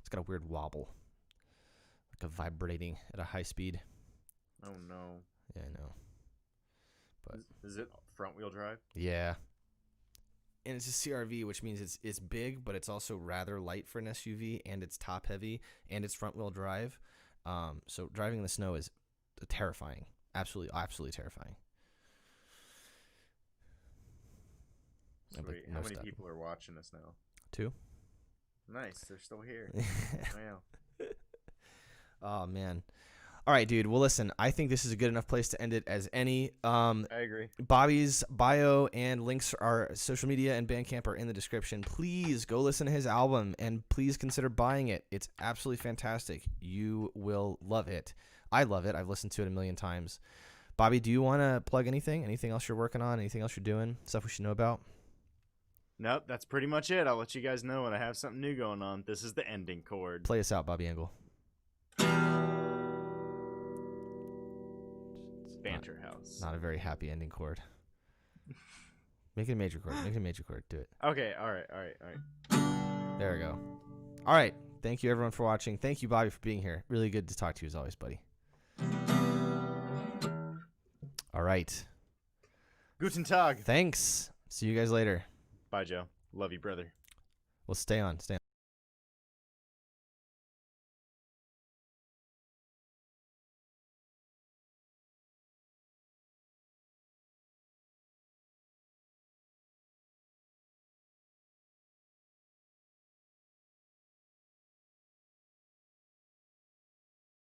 [SPEAKER 1] It's got a weird wobble, like a vibrating at a high speed.
[SPEAKER 4] Oh no.
[SPEAKER 1] Yeah, I know. But
[SPEAKER 4] Is it front wheel drive?
[SPEAKER 1] yeah, and it's a CRV, which means it's big, but it's also rather light for an SUV, and it's top heavy, and it's front wheel drive. So driving in the snow is terrifying. Absolutely terrifying.
[SPEAKER 4] Sweet. How many people are watching us now?
[SPEAKER 1] 2.
[SPEAKER 4] Nice. They're still here. Wow.
[SPEAKER 1] Oh man. All right, dude. Well, listen, I think this is a good enough place to end it as any.
[SPEAKER 4] I agree.
[SPEAKER 1] Bobby's bio and links, our social media and Bandcamp are in the description. Please go listen to his album and please consider buying it. It's absolutely fantastic. You will love it. I love it. I've listened to it a million times. Bobby, do you want to plug anything? Anything else you're working on? Anything else you're doing? Stuff we should know about?
[SPEAKER 4] Nope, that's pretty much it. I'll let you guys know when I have something new going on. This is the ending chord.
[SPEAKER 1] Play us out, Bobby Engel.
[SPEAKER 4] Banter house.
[SPEAKER 1] Not a very happy ending chord. Make it a major chord. Make it a major chord. Do it.
[SPEAKER 4] Okay, all right.
[SPEAKER 1] There we go. All right. Thank you, everyone, for watching. Thank you, Bobby, for being here. Really good to talk to you as always, buddy. All right.
[SPEAKER 4] Guten Tag.
[SPEAKER 1] Thanks. See you guys later.
[SPEAKER 4] Bye, Joe. Love you, brother.
[SPEAKER 1] Well, stay on. Stay on.